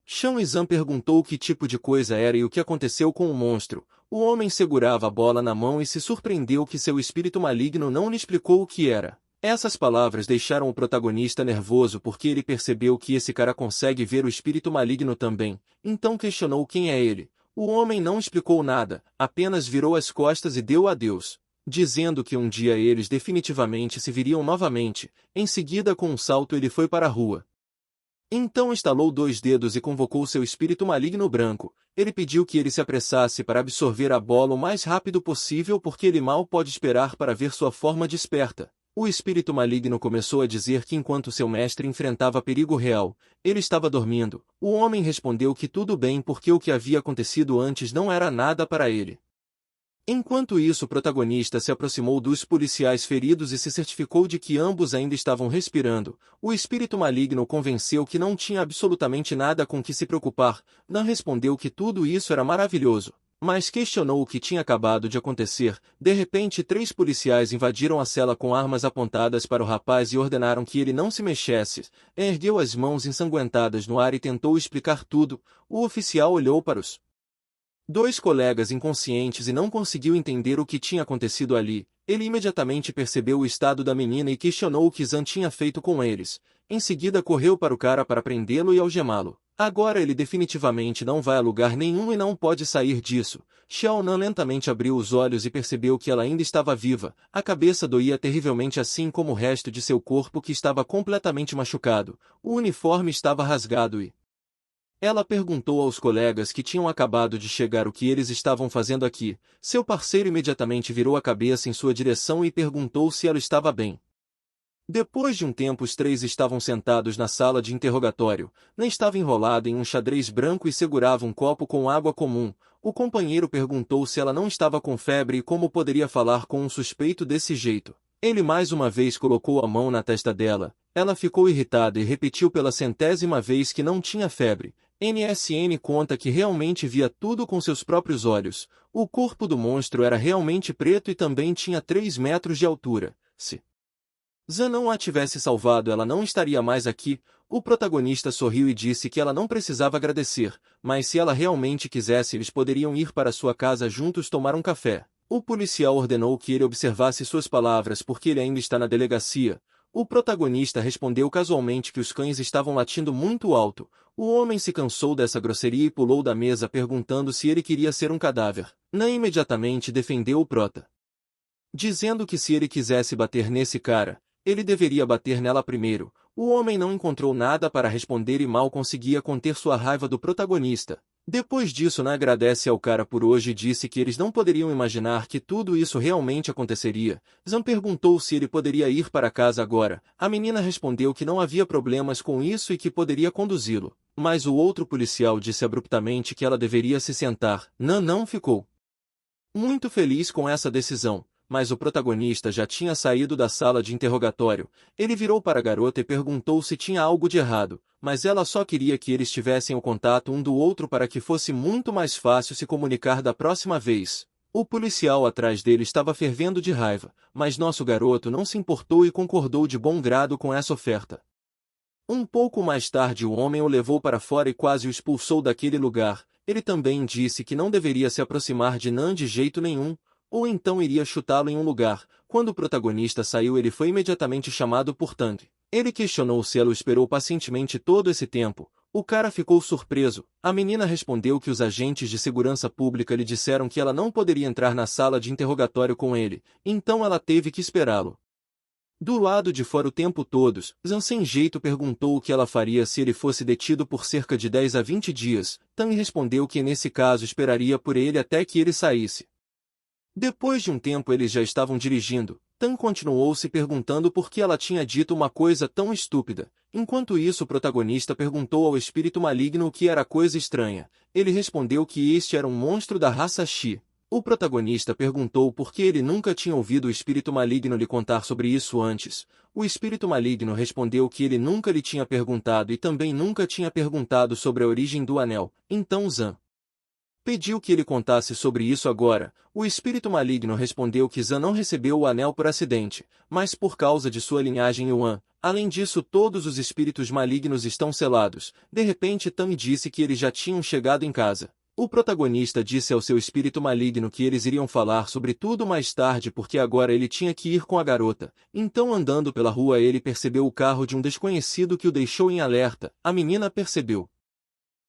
Speaker 1: chão e Zan perguntou que tipo de coisa era e o que aconteceu com o monstro. O homem segurava a bola na mão e se surpreendeu que seu espírito maligno não lhe explicou o que era. Essas palavras deixaram o protagonista nervoso porque ele percebeu que esse cara consegue ver o espírito maligno também, então questionou quem é ele. O homem não explicou nada, apenas virou as costas e deu adeus, dizendo que um dia eles definitivamente se viriam novamente. Em seguida com um salto ele foi para a rua. Então estalou 2 dedos e convocou seu espírito maligno branco. Ele pediu que ele se apressasse para absorver a bola o mais rápido possível porque ele mal pode esperar para ver sua forma desperta. O espírito maligno começou a dizer que enquanto seu mestre enfrentava perigo real, ele estava dormindo. O homem respondeu que tudo bem porque o que havia acontecido antes não era nada para ele. Enquanto isso o protagonista se aproximou dos policiais feridos e se certificou de que ambos ainda estavam respirando. O espírito maligno o convenceu que não tinha absolutamente nada com que se preocupar. Não respondeu que tudo isso era maravilhoso, mas questionou o que tinha acabado de acontecer. De repente 3 policiais invadiram a cela com armas apontadas para o rapaz e ordenaram que ele não se mexesse. Ergueu as mãos ensanguentadas no ar e tentou explicar tudo. O oficial olhou para os 2 colegas inconscientes e não conseguiu entender o que tinha acontecido ali. Ele imediatamente percebeu o estado da menina e questionou o que Zan tinha feito com eles. Em seguida correu para o cara para prendê-lo e algemá-lo. Agora ele definitivamente não vai a lugar nenhum e não pode sair disso. Xiaonan lentamente abriu os olhos e percebeu que ela ainda estava viva. A cabeça doía terrivelmente assim como o resto de seu corpo que estava completamente machucado. O uniforme estava rasgado e ela perguntou aos colegas que tinham acabado de chegar o que eles estavam fazendo aqui. Seu parceiro imediatamente virou a cabeça em sua direção e perguntou se ela estava bem. Depois de um tempo os 3 estavam sentados na sala de interrogatório. Nem estava enrolado em um xadrez branco e segurava um copo com água comum. O companheiro perguntou se ela não estava com febre e como poderia falar com um suspeito desse jeito. Ele mais uma vez colocou a mão na testa dela. Ela ficou irritada e repetiu pela 100ª vez que não tinha febre. NSN conta que realmente via tudo com seus próprios olhos. O corpo do monstro era realmente preto e também tinha 3 metros de altura. Se Zan não a tivesse salvado, ela não estaria mais aqui. O protagonista sorriu e disse que ela não precisava agradecer, mas se ela realmente quisesse, eles poderiam ir para sua casa juntos tomar um café. O policial ordenou que ele observasse suas palavras porque ele ainda está na delegacia. O protagonista respondeu casualmente que os cães estavam latindo muito alto. O homem se cansou dessa grosseria e pulou da mesa perguntando se ele queria ser um cadáver. Nan imediatamente defendeu o prota, dizendo que se ele quisesse bater nesse cara, ele deveria bater nela primeiro. O homem não encontrou nada para responder e mal conseguia conter sua raiva do protagonista. Depois disso, Nan agradece ao cara por hoje e disse que eles não poderiam imaginar que tudo isso realmente aconteceria. Zan perguntou se ele poderia ir para casa agora. A menina respondeu que não havia problemas com isso e que poderia conduzi-lo. Mas o outro policial disse abruptamente que ela deveria se sentar. Nan não ficou muito feliz com essa decisão, mas o protagonista já tinha saído da sala de interrogatório. Ele virou para a garota e perguntou se tinha algo de errado, mas ela só queria que eles tivessem o contato um do outro para que fosse muito mais fácil se comunicar da próxima vez. O policial atrás dele estava fervendo de raiva, mas nosso garoto não se importou e concordou de bom grado com essa oferta. Um pouco mais tarde o homem o levou para fora e quase o expulsou daquele lugar. Ele também disse que não deveria se aproximar de Nan de jeito nenhum, ou então iria chutá-lo em um lugar. Quando o protagonista saiu, ele foi imediatamente chamado por Tang. Ele questionou se ela o esperou pacientemente todo esse tempo. O cara ficou surpreso. A menina respondeu que os agentes de segurança pública lhe disseram que ela não poderia entrar na sala de interrogatório com ele, então ela teve que esperá-lo do lado de fora o tempo todo. Zan sem jeito perguntou o que ela faria se ele fosse detido por cerca de 10 a 20 dias. Tang respondeu que nesse caso esperaria por ele até que ele saísse. Depois de um tempo eles já estavam dirigindo. Tang continuou se perguntando por que ela tinha dito uma coisa tão estúpida. Enquanto isso o protagonista perguntou ao espírito maligno o que era a coisa estranha. Ele respondeu que este era um monstro da raça Shi. O protagonista perguntou por que ele nunca tinha ouvido o espírito maligno lhe contar sobre isso antes. O espírito maligno respondeu que ele nunca lhe tinha perguntado e também nunca tinha perguntado sobre a origem do anel. Então Zan pediu que ele contasse sobre isso agora. O espírito maligno respondeu que Zan não recebeu o anel por acidente, mas por causa de sua linhagem Yuan. Além disso, todos os espíritos malignos estão selados. De repente Tang disse que eles já tinham chegado em casa. O protagonista disse ao seu espírito maligno que eles iriam falar sobre tudo mais tarde porque agora ele tinha que ir com a garota. Então andando pela rua ele percebeu o carro de um desconhecido que o deixou em alerta. A menina percebeu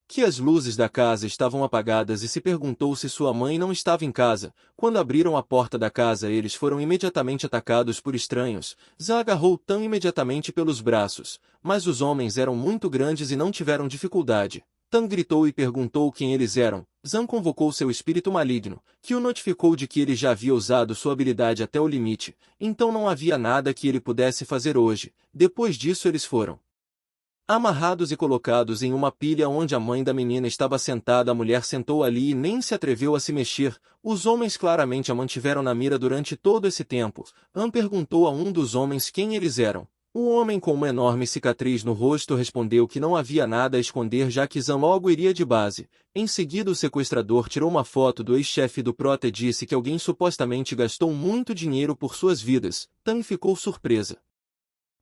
Speaker 1: que as luzes da casa estavam apagadas e se perguntou se sua mãe não estava em casa. Quando abriram a porta da casa eles foram imediatamente atacados por estranhos. Zan agarrou Tan imediatamente pelos braços, mas os homens eram muito grandes e não tiveram dificuldade. Tan gritou e perguntou quem eles eram. Zan convocou seu espírito maligno, que o notificou de que ele já havia usado sua habilidade até o limite, então não havia nada que ele pudesse fazer hoje. Depois disso eles foram amarrados e colocados em uma pilha onde a mãe da menina estava sentada. A mulher sentou ali e nem se atreveu a se mexer. Os homens claramente a mantiveram na mira durante todo esse tempo. An perguntou a um dos homens quem eles eram. O homem com uma enorme cicatriz no rosto respondeu que não havia nada a esconder já que Zan logo iria de base. Em seguida o sequestrador tirou uma foto do ex-chefe do Prota e disse que alguém supostamente gastou muito dinheiro por suas vidas. Tan ficou surpresa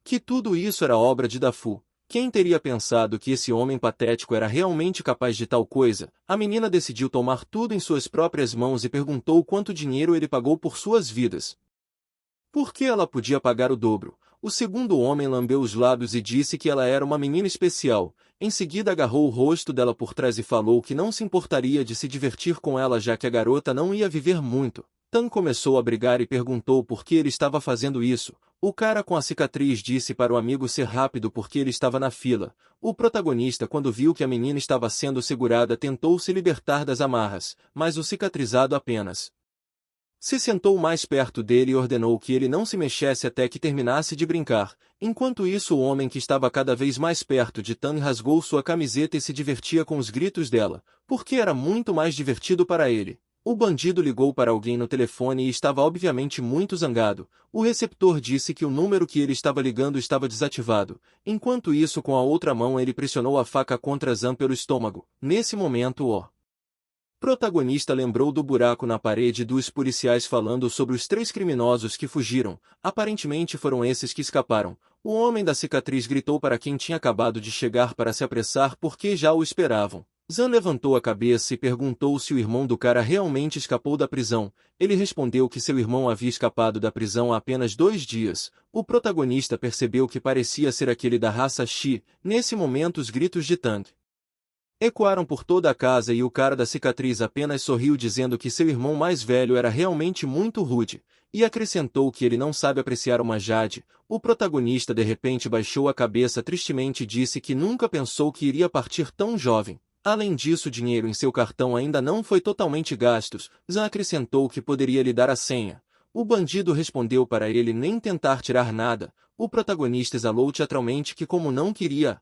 Speaker 1: que tudo isso era obra de Dafu. Quem teria pensado que esse homem patético era realmente capaz de tal coisa? A menina decidiu tomar tudo em suas próprias mãos e perguntou quanto dinheiro ele pagou por suas vidas. Por que ela podia pagar o dobro? O segundo homem lambeu os lábios e disse que ela era uma menina especial. Em seguida agarrou o rosto dela por trás e falou que não se importaria de se divertir com ela já que a garota não ia viver muito. Tan começou a brigar e perguntou por que ele estava fazendo isso. O cara com a cicatriz disse para o amigo ser rápido porque ele estava na fila. O protagonista, quando viu que a menina estava sendo segurada, tentou se libertar das amarras, mas o cicatrizado apenas se sentou mais perto dele e ordenou que ele não se mexesse até que terminasse de brincar. Enquanto isso o homem que estava cada vez mais perto de Tan rasgou sua camiseta e se divertia com os gritos dela, porque era muito mais divertido para ele. O bandido ligou para alguém no telefone e estava obviamente muito zangado. O receptor disse que o número que ele estava ligando estava desativado. Enquanto isso, com a outra mão ele pressionou a faca contra Zan pelo estômago. Nesse momento, o protagonista lembrou do buraco na parede dos policiais falando sobre os 3 criminosos que fugiram. Aparentemente foram esses que escaparam. O homem da cicatriz gritou para quem tinha acabado de chegar para se apressar porque já o esperavam. Zan levantou a cabeça e perguntou se o irmão do cara realmente escapou da prisão. Ele respondeu que seu irmão havia escapado da prisão há apenas 2 dias. O protagonista percebeu que parecia ser aquele da raça Shi. Nesse momento os gritos de Tang ecoaram por toda a casa e o cara da cicatriz apenas sorriu dizendo que seu irmão mais velho era realmente muito rude, e acrescentou que ele não sabe apreciar uma Jade. O protagonista de repente baixou a cabeça tristemente e disse que nunca pensou que iria partir tão jovem. Além disso, o dinheiro em seu cartão ainda não foi totalmente gasto. Zan acrescentou que poderia lhe dar a senha. O bandido respondeu para ele nem tentar tirar nada. O protagonista exalou teatralmente que como não queria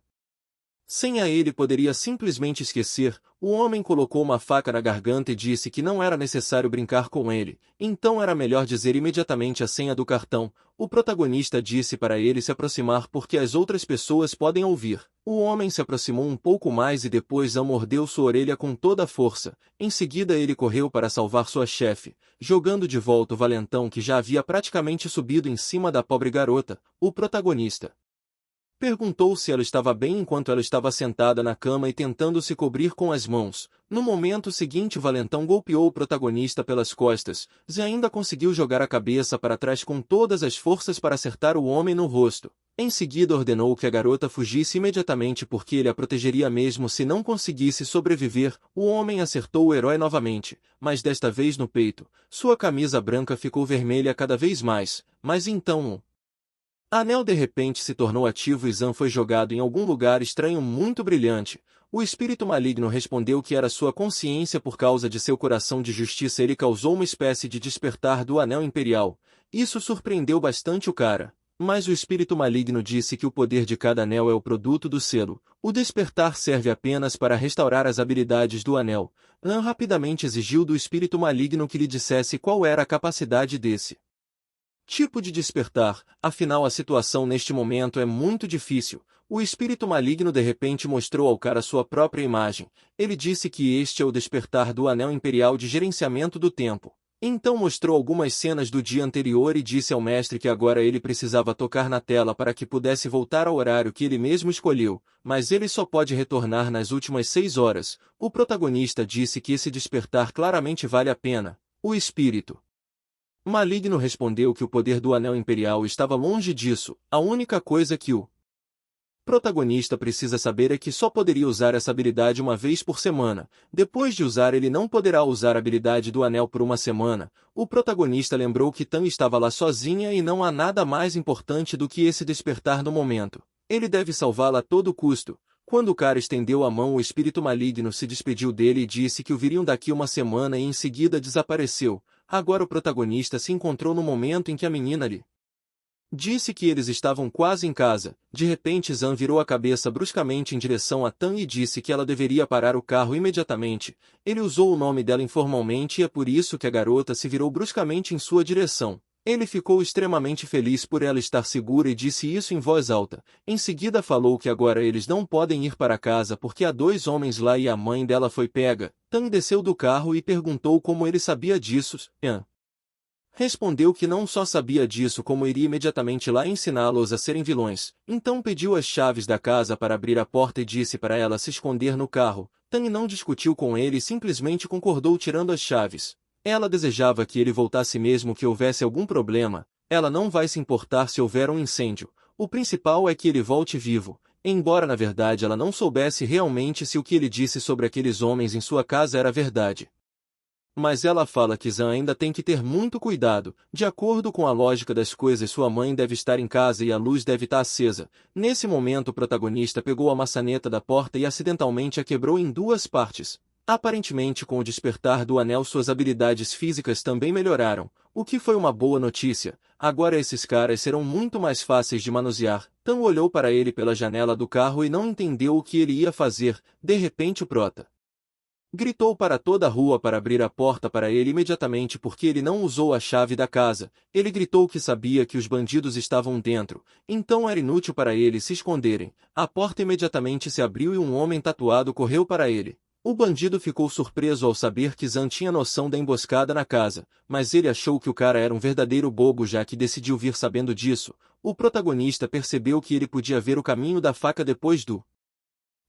Speaker 1: senha ele poderia simplesmente esquecer. O homem colocou uma faca na garganta e disse que não era necessário brincar com ele, então era melhor dizer imediatamente a senha do cartão. O protagonista disse para ele se aproximar porque as outras pessoas podem ouvir. O homem se aproximou um pouco mais e depois mordeu sua orelha com toda a força. Em seguida ele correu para salvar sua chefe, jogando de volta o valentão que já havia praticamente subido em cima da pobre garota. O protagonista perguntou se ela estava bem enquanto ela estava sentada na cama e tentando se cobrir com as mãos. No momento seguinte o valentão golpeou o protagonista pelas costas. Zé ainda conseguiu jogar a cabeça para trás com todas as forças para acertar o homem no rosto. Em seguida ordenou que a garota fugisse imediatamente porque ele a protegeria mesmo se não conseguisse sobreviver. O homem acertou o herói novamente, mas desta vez no peito. Sua camisa branca ficou vermelha cada vez mais, mas então o anel de repente se tornou ativo e Zan foi jogado em algum lugar estranho muito brilhante. O espírito maligno respondeu que era sua consciência por causa de seu coração de justiça. Ele causou uma espécie de despertar do anel imperial. Isso surpreendeu bastante o cara. Mas o espírito maligno disse que o poder de cada anel é o produto do selo. O despertar serve apenas para restaurar as habilidades do anel. Zan rapidamente exigiu do espírito maligno que lhe dissesse qual era a capacidade desse tipo de despertar, afinal a situação neste momento é muito difícil. O espírito maligno de repente mostrou ao cara sua própria imagem. Ele disse que este é o despertar do anel imperial de gerenciamento do tempo. Então mostrou algumas cenas do dia anterior e disse ao mestre que agora ele precisava tocar na tela para que pudesse voltar ao horário que ele mesmo escolheu, mas ele só pode retornar nas últimas 6 horas. O protagonista disse que esse despertar claramente vale a pena. O espírito maligno respondeu que o poder do anel imperial estava longe disso. A única coisa que o protagonista precisa saber é que só poderia usar essa habilidade uma vez por semana. Depois de usar ele não poderá usar a habilidade do anel por uma semana. O protagonista lembrou que Tan estava lá sozinha e não há nada mais importante do que esse despertar no momento. Ele deve salvá-la a todo custo. Quando o cara estendeu a mão, o espírito maligno se despediu dele e disse que o viriam daqui uma semana e em seguida desapareceu. Agora o protagonista se encontrou no momento em que a menina lhe disse que eles estavam quase em casa. De repente Zan virou a cabeça bruscamente em direção a Tan e disse que ela deveria parar o carro imediatamente. Ele usou o nome dela informalmente e é por isso que a garota se virou bruscamente em sua direção. Ele ficou extremamente feliz por ela estar segura e disse isso em voz alta. Em seguida falou que agora eles não podem ir para casa porque há 2 homens lá e a mãe dela foi pega. Tan desceu do carro e perguntou como ele sabia disso. Ian respondeu que não só sabia disso como iria imediatamente lá ensiná-los a serem vilões. Então pediu as chaves da casa para abrir a porta e disse para ela se esconder no carro. Tan não discutiu com ele e simplesmente concordou tirando as chaves. Ela desejava que ele voltasse mesmo que houvesse algum problema. Ela não vai se importar se houver um incêndio. O principal é que ele volte vivo. Embora na verdade ela não soubesse realmente se o que ele disse sobre aqueles homens em sua casa era verdade. Mas ela fala que Zan ainda tem que ter muito cuidado. De acordo com a lógica das coisas, sua mãe deve estar em casa e a luz deve estar acesa. Nesse momento o protagonista pegou a maçaneta da porta e acidentalmente a quebrou em 2 partes. Aparentemente com o despertar do anel suas habilidades físicas também melhoraram, o que foi uma boa notícia. Agora esses caras serão muito mais fáceis de manusear. Tan olhou para ele pela janela do carro e não entendeu o que ele ia fazer. De repente o prota Gritou para toda a rua para abrir a porta para ele imediatamente porque ele não usou a chave da casa. Ele gritou que sabia que os bandidos estavam dentro, então era inútil para eles se esconderem. A porta imediatamente se abriu e um homem tatuado correu para ele. O bandido ficou surpreso ao saber que Zan tinha noção da emboscada na casa, mas ele achou que o cara era um verdadeiro bobo já que decidiu vir sabendo disso. O protagonista percebeu que ele podia ver o caminho da faca depois do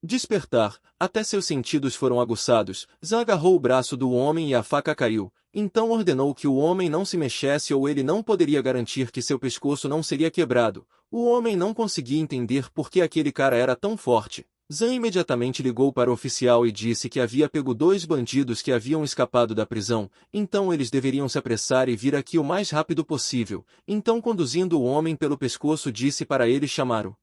Speaker 1: despertar, até seus sentidos foram aguçados. Zan agarrou o braço do homem e a faca caiu. Então ordenou que o homem não se mexesse ou ele não poderia garantir que seu pescoço não seria quebrado. O homem não conseguia entender por que aquele cara era tão forte. Zan imediatamente ligou para o oficial e disse que havia pego 2 bandidos que haviam escapado da prisão, então eles deveriam se apressar e vir aqui o mais rápido possível. Então conduzindo o homem pelo pescoço disse para ele chamar o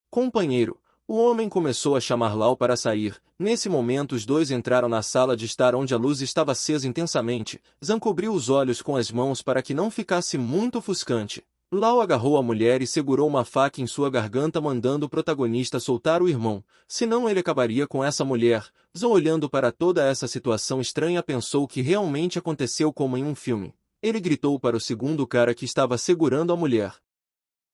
Speaker 1: companheiro. O homem começou a chamar Lau para sair. Nesse momento os dois entraram na sala de estar onde a luz estava acesa intensamente. Zan cobriu os olhos com as mãos para que não ficasse muito ofuscante. Lau agarrou a mulher e segurou uma faca em sua garganta mandando o protagonista soltar o irmão, senão ele acabaria com essa mulher. Zan olhando para toda essa situação estranha pensou que realmente aconteceu como em um filme. Ele gritou para o segundo cara que estava segurando a mulher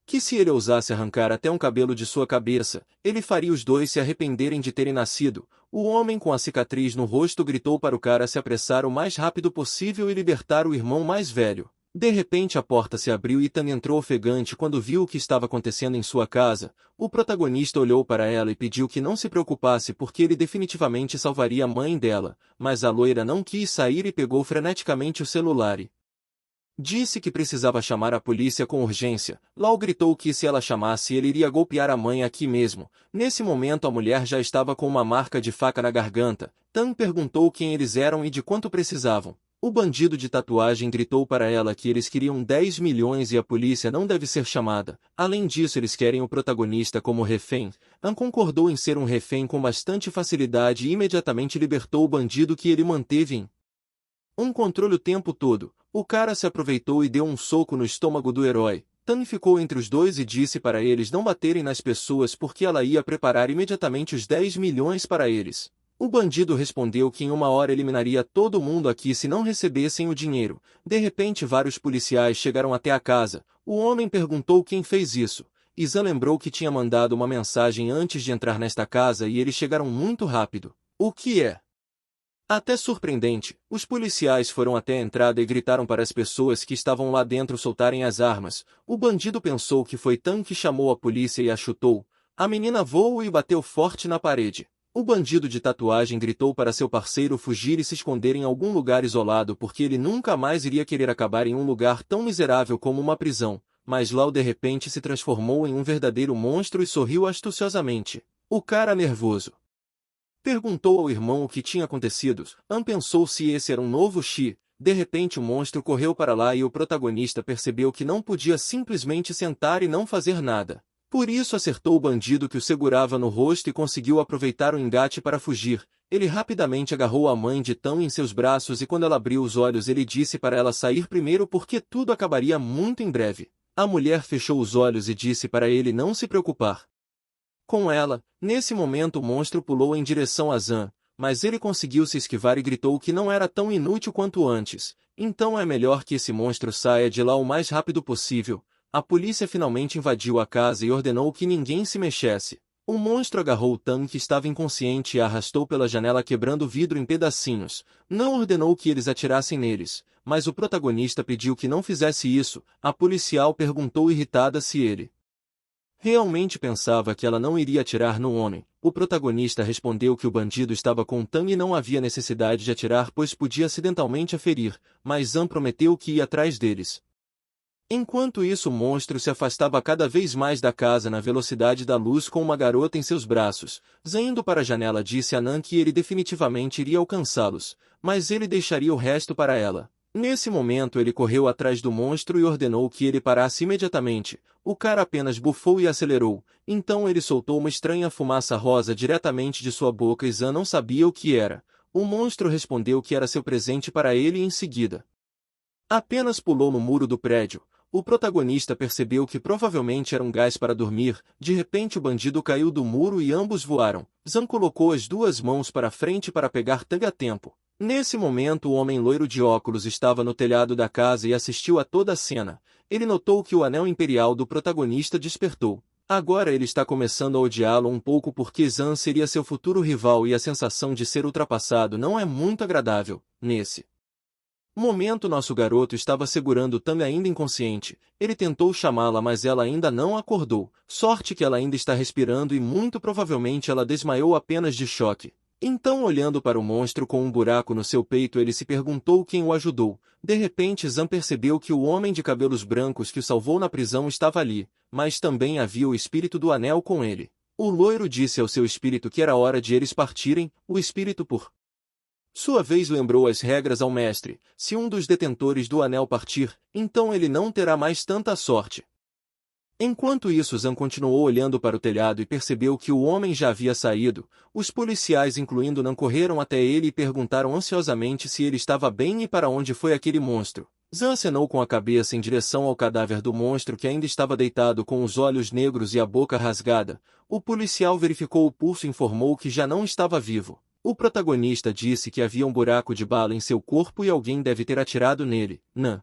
Speaker 1: que se ele ousasse arrancar até um cabelo de sua cabeça, ele faria os dois se arrependerem de terem nascido. O homem com a cicatriz no rosto gritou para o cara se apressar o mais rápido possível e libertar o irmão mais velho. De repente a porta se abriu e Tan entrou ofegante quando viu o que estava acontecendo em sua casa. O protagonista olhou para ela e pediu que não se preocupasse porque ele definitivamente salvaria a mãe dela, mas a loira não quis sair e pegou freneticamente o celular e disse que precisava chamar a polícia com urgência. Lau gritou que se ela chamasse ele iria golpear a mãe aqui mesmo. Nesse momento a mulher já estava com uma marca de faca na garganta. Tan perguntou quem eles eram e de quanto precisavam. O bandido de tatuagem gritou para ela que eles queriam 10 milhões e a polícia não deve ser chamada. Além disso eles querem o protagonista como refém. An concordou em ser um refém com bastante facilidade e imediatamente libertou o bandido que ele manteve em um controle o tempo todo. O cara se aproveitou e deu um soco no estômago do herói. Tan ficou entre os dois e disse para eles não baterem nas pessoas porque ela ia preparar imediatamente os 10 milhões para eles. O bandido respondeu que em 1 hora eliminaria todo mundo aqui se não recebessem o dinheiro. De repente vários policiais chegaram até a casa. O homem perguntou quem fez isso. Zan lembrou que tinha mandado uma mensagem antes de entrar nesta casa e eles chegaram muito rápido. O que é até surpreendente, os policiais foram até a entrada e gritaram para as pessoas que estavam lá dentro soltarem as armas. O bandido pensou que foi Tan que chamou a polícia e a chutou. A menina voou e bateu forte na parede. O bandido de tatuagem gritou para seu parceiro fugir e se esconder em algum lugar isolado porque ele nunca mais iria querer acabar em um lugar tão miserável como uma prisão. Mas Lau de repente se transformou em um verdadeiro monstro e sorriu astuciosamente. O cara nervoso perguntou ao irmão o que tinha acontecido. An pensou se esse era um novo Shi. De repente o monstro correu para lá e o protagonista percebeu que não podia simplesmente sentar e não fazer nada. Por isso acertou o bandido que o segurava no rosto e conseguiu aproveitar o engate para fugir. Ele rapidamente agarrou a mãe de Tan em seus braços e quando ela abriu os olhos ele disse para ela sair primeiro porque tudo acabaria muito em breve. A mulher fechou os olhos e disse para ele não se preocupar com ela. Nesse momento o monstro pulou em direção a Zan, mas ele conseguiu se esquivar e gritou que não era tão inútil quanto antes. Então é melhor que esse monstro saia de lá o mais rápido possível. A polícia finalmente invadiu a casa e ordenou que ninguém se mexesse. O monstro agarrou Tan que estava inconsciente e a arrastou pela janela quebrando o vidro em pedacinhos. Não ordenou que eles atirassem neles, mas o protagonista pediu que não fizesse isso. A policial perguntou irritada se ele realmente pensava que ela não iria atirar no homem. O protagonista respondeu que o bandido estava com Tan e não havia necessidade de atirar pois podia acidentalmente a ferir, mas Zan prometeu que ia atrás deles. Enquanto isso o monstro se afastava cada vez mais da casa na velocidade da luz com uma garota em seus braços. Zan indo para a janela disse a Nan que ele definitivamente iria alcançá-los, mas ele deixaria o resto para ela. Nesse momento ele correu atrás do monstro e ordenou que ele parasse imediatamente. O cara apenas bufou e acelerou. Então ele soltou uma estranha fumaça rosa diretamente de sua boca e Zan não sabia o que era. O monstro respondeu que era seu presente para ele e em seguida apenas pulou no muro do prédio. O protagonista percebeu que provavelmente era um gás para dormir. De repente o bandido caiu do muro e ambos voaram. Zan colocou as duas mãos para frente para pegar Tang a tempo. Nesse momento o homem loiro de óculos estava no telhado da casa e assistiu a toda a cena. Ele notou que o anel imperial do protagonista despertou. Agora ele está começando a odiá-lo um pouco porque Zan seria seu futuro rival e a sensação de ser ultrapassado não é muito agradável. Nesse momento nosso garoto estava segurando Tang ainda inconsciente. Ele tentou chamá-la mas ela ainda não acordou. Sorte que ela ainda está respirando e muito provavelmente ela desmaiou apenas de choque. Então olhando para o monstro com um buraco no seu peito ele se perguntou quem o ajudou. De repente Zan percebeu que o homem de cabelos brancos que o salvou na prisão estava ali, mas também havia o espírito do anel com ele. O loiro disse ao seu espírito que era hora de eles partirem. O espírito por sua vez lembrou as regras ao mestre: se um dos detentores do anel partir, então ele não terá mais tanta sorte. Enquanto isso Zan continuou olhando para o telhado e percebeu que o homem já havia saído. Os policiais incluindo Nan correram até ele e perguntaram ansiosamente se ele estava bem e para onde foi aquele monstro. Zan acenou com a cabeça em direção ao cadáver do monstro que ainda estava deitado com os olhos negros e a boca rasgada. O policial verificou o pulso e informou que já não estava vivo. O protagonista disse que havia um buraco de bala em seu corpo e alguém deve ter atirado nele. Nan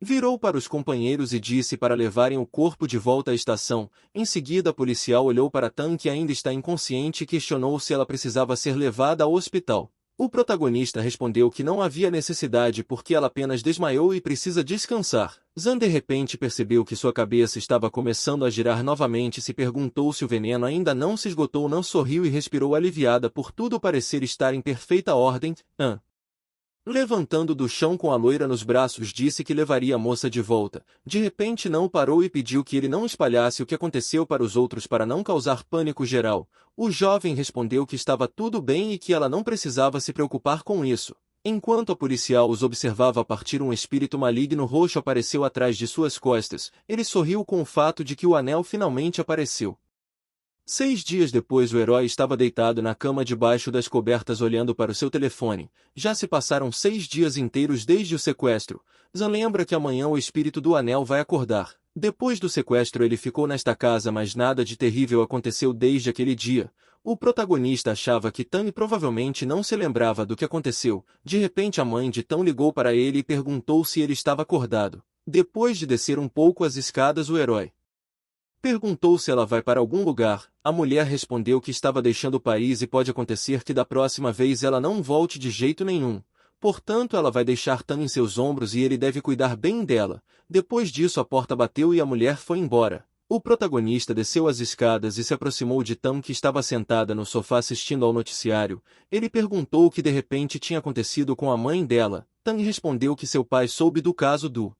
Speaker 1: virou para os companheiros e disse para levarem o corpo de volta à estação. Em seguida, a policial olhou para Tang, que ainda está inconsciente, e questionou se ela precisava ser levada ao hospital. O protagonista respondeu que não havia necessidade porque ela apenas desmaiou e precisa descansar. Zan de repente percebeu que sua cabeça estava começando a girar novamente e se perguntou se o veneno ainda não se esgotou. Não sorriu e respirou aliviada por tudo parecer estar em perfeita ordem. Levantando do chão com a loira nos braços disse que levaria a moça de volta. De repente não parou e pediu que ele não espalhasse o que aconteceu para os outros para não causar pânico geral. O jovem respondeu que estava tudo bem e que ela não precisava se preocupar com isso. Enquanto a policial os observava partir, um espírito maligno roxo apareceu atrás de suas costas. Ele sorriu com o fato de que o anel finalmente apareceu. 6 dias depois o herói estava deitado na cama debaixo das cobertas olhando para o seu telefone. Já se passaram 6 dias inteiros desde o sequestro. Zan lembra que amanhã o espírito do anel vai acordar. Depois do sequestro ele ficou nesta casa mas nada de terrível aconteceu desde aquele dia. O protagonista achava que Tang provavelmente não se lembrava do que aconteceu. De repente a mãe de Tang ligou para ele e perguntou se ele estava acordado. Depois de descer um pouco as escadas o herói perguntou se ela vai para algum lugar. A mulher respondeu que estava deixando o país e pode acontecer que da próxima vez ela não volte de jeito nenhum. Portanto, ela vai deixar Tang em seus ombros e ele deve cuidar bem dela. Depois disso a porta bateu e a mulher foi embora. O protagonista desceu as escadas e se aproximou de Tang, que estava sentada no sofá assistindo ao noticiário. Ele perguntou o que de repente tinha acontecido com a mãe dela. Tang respondeu que seu pai soube do caso do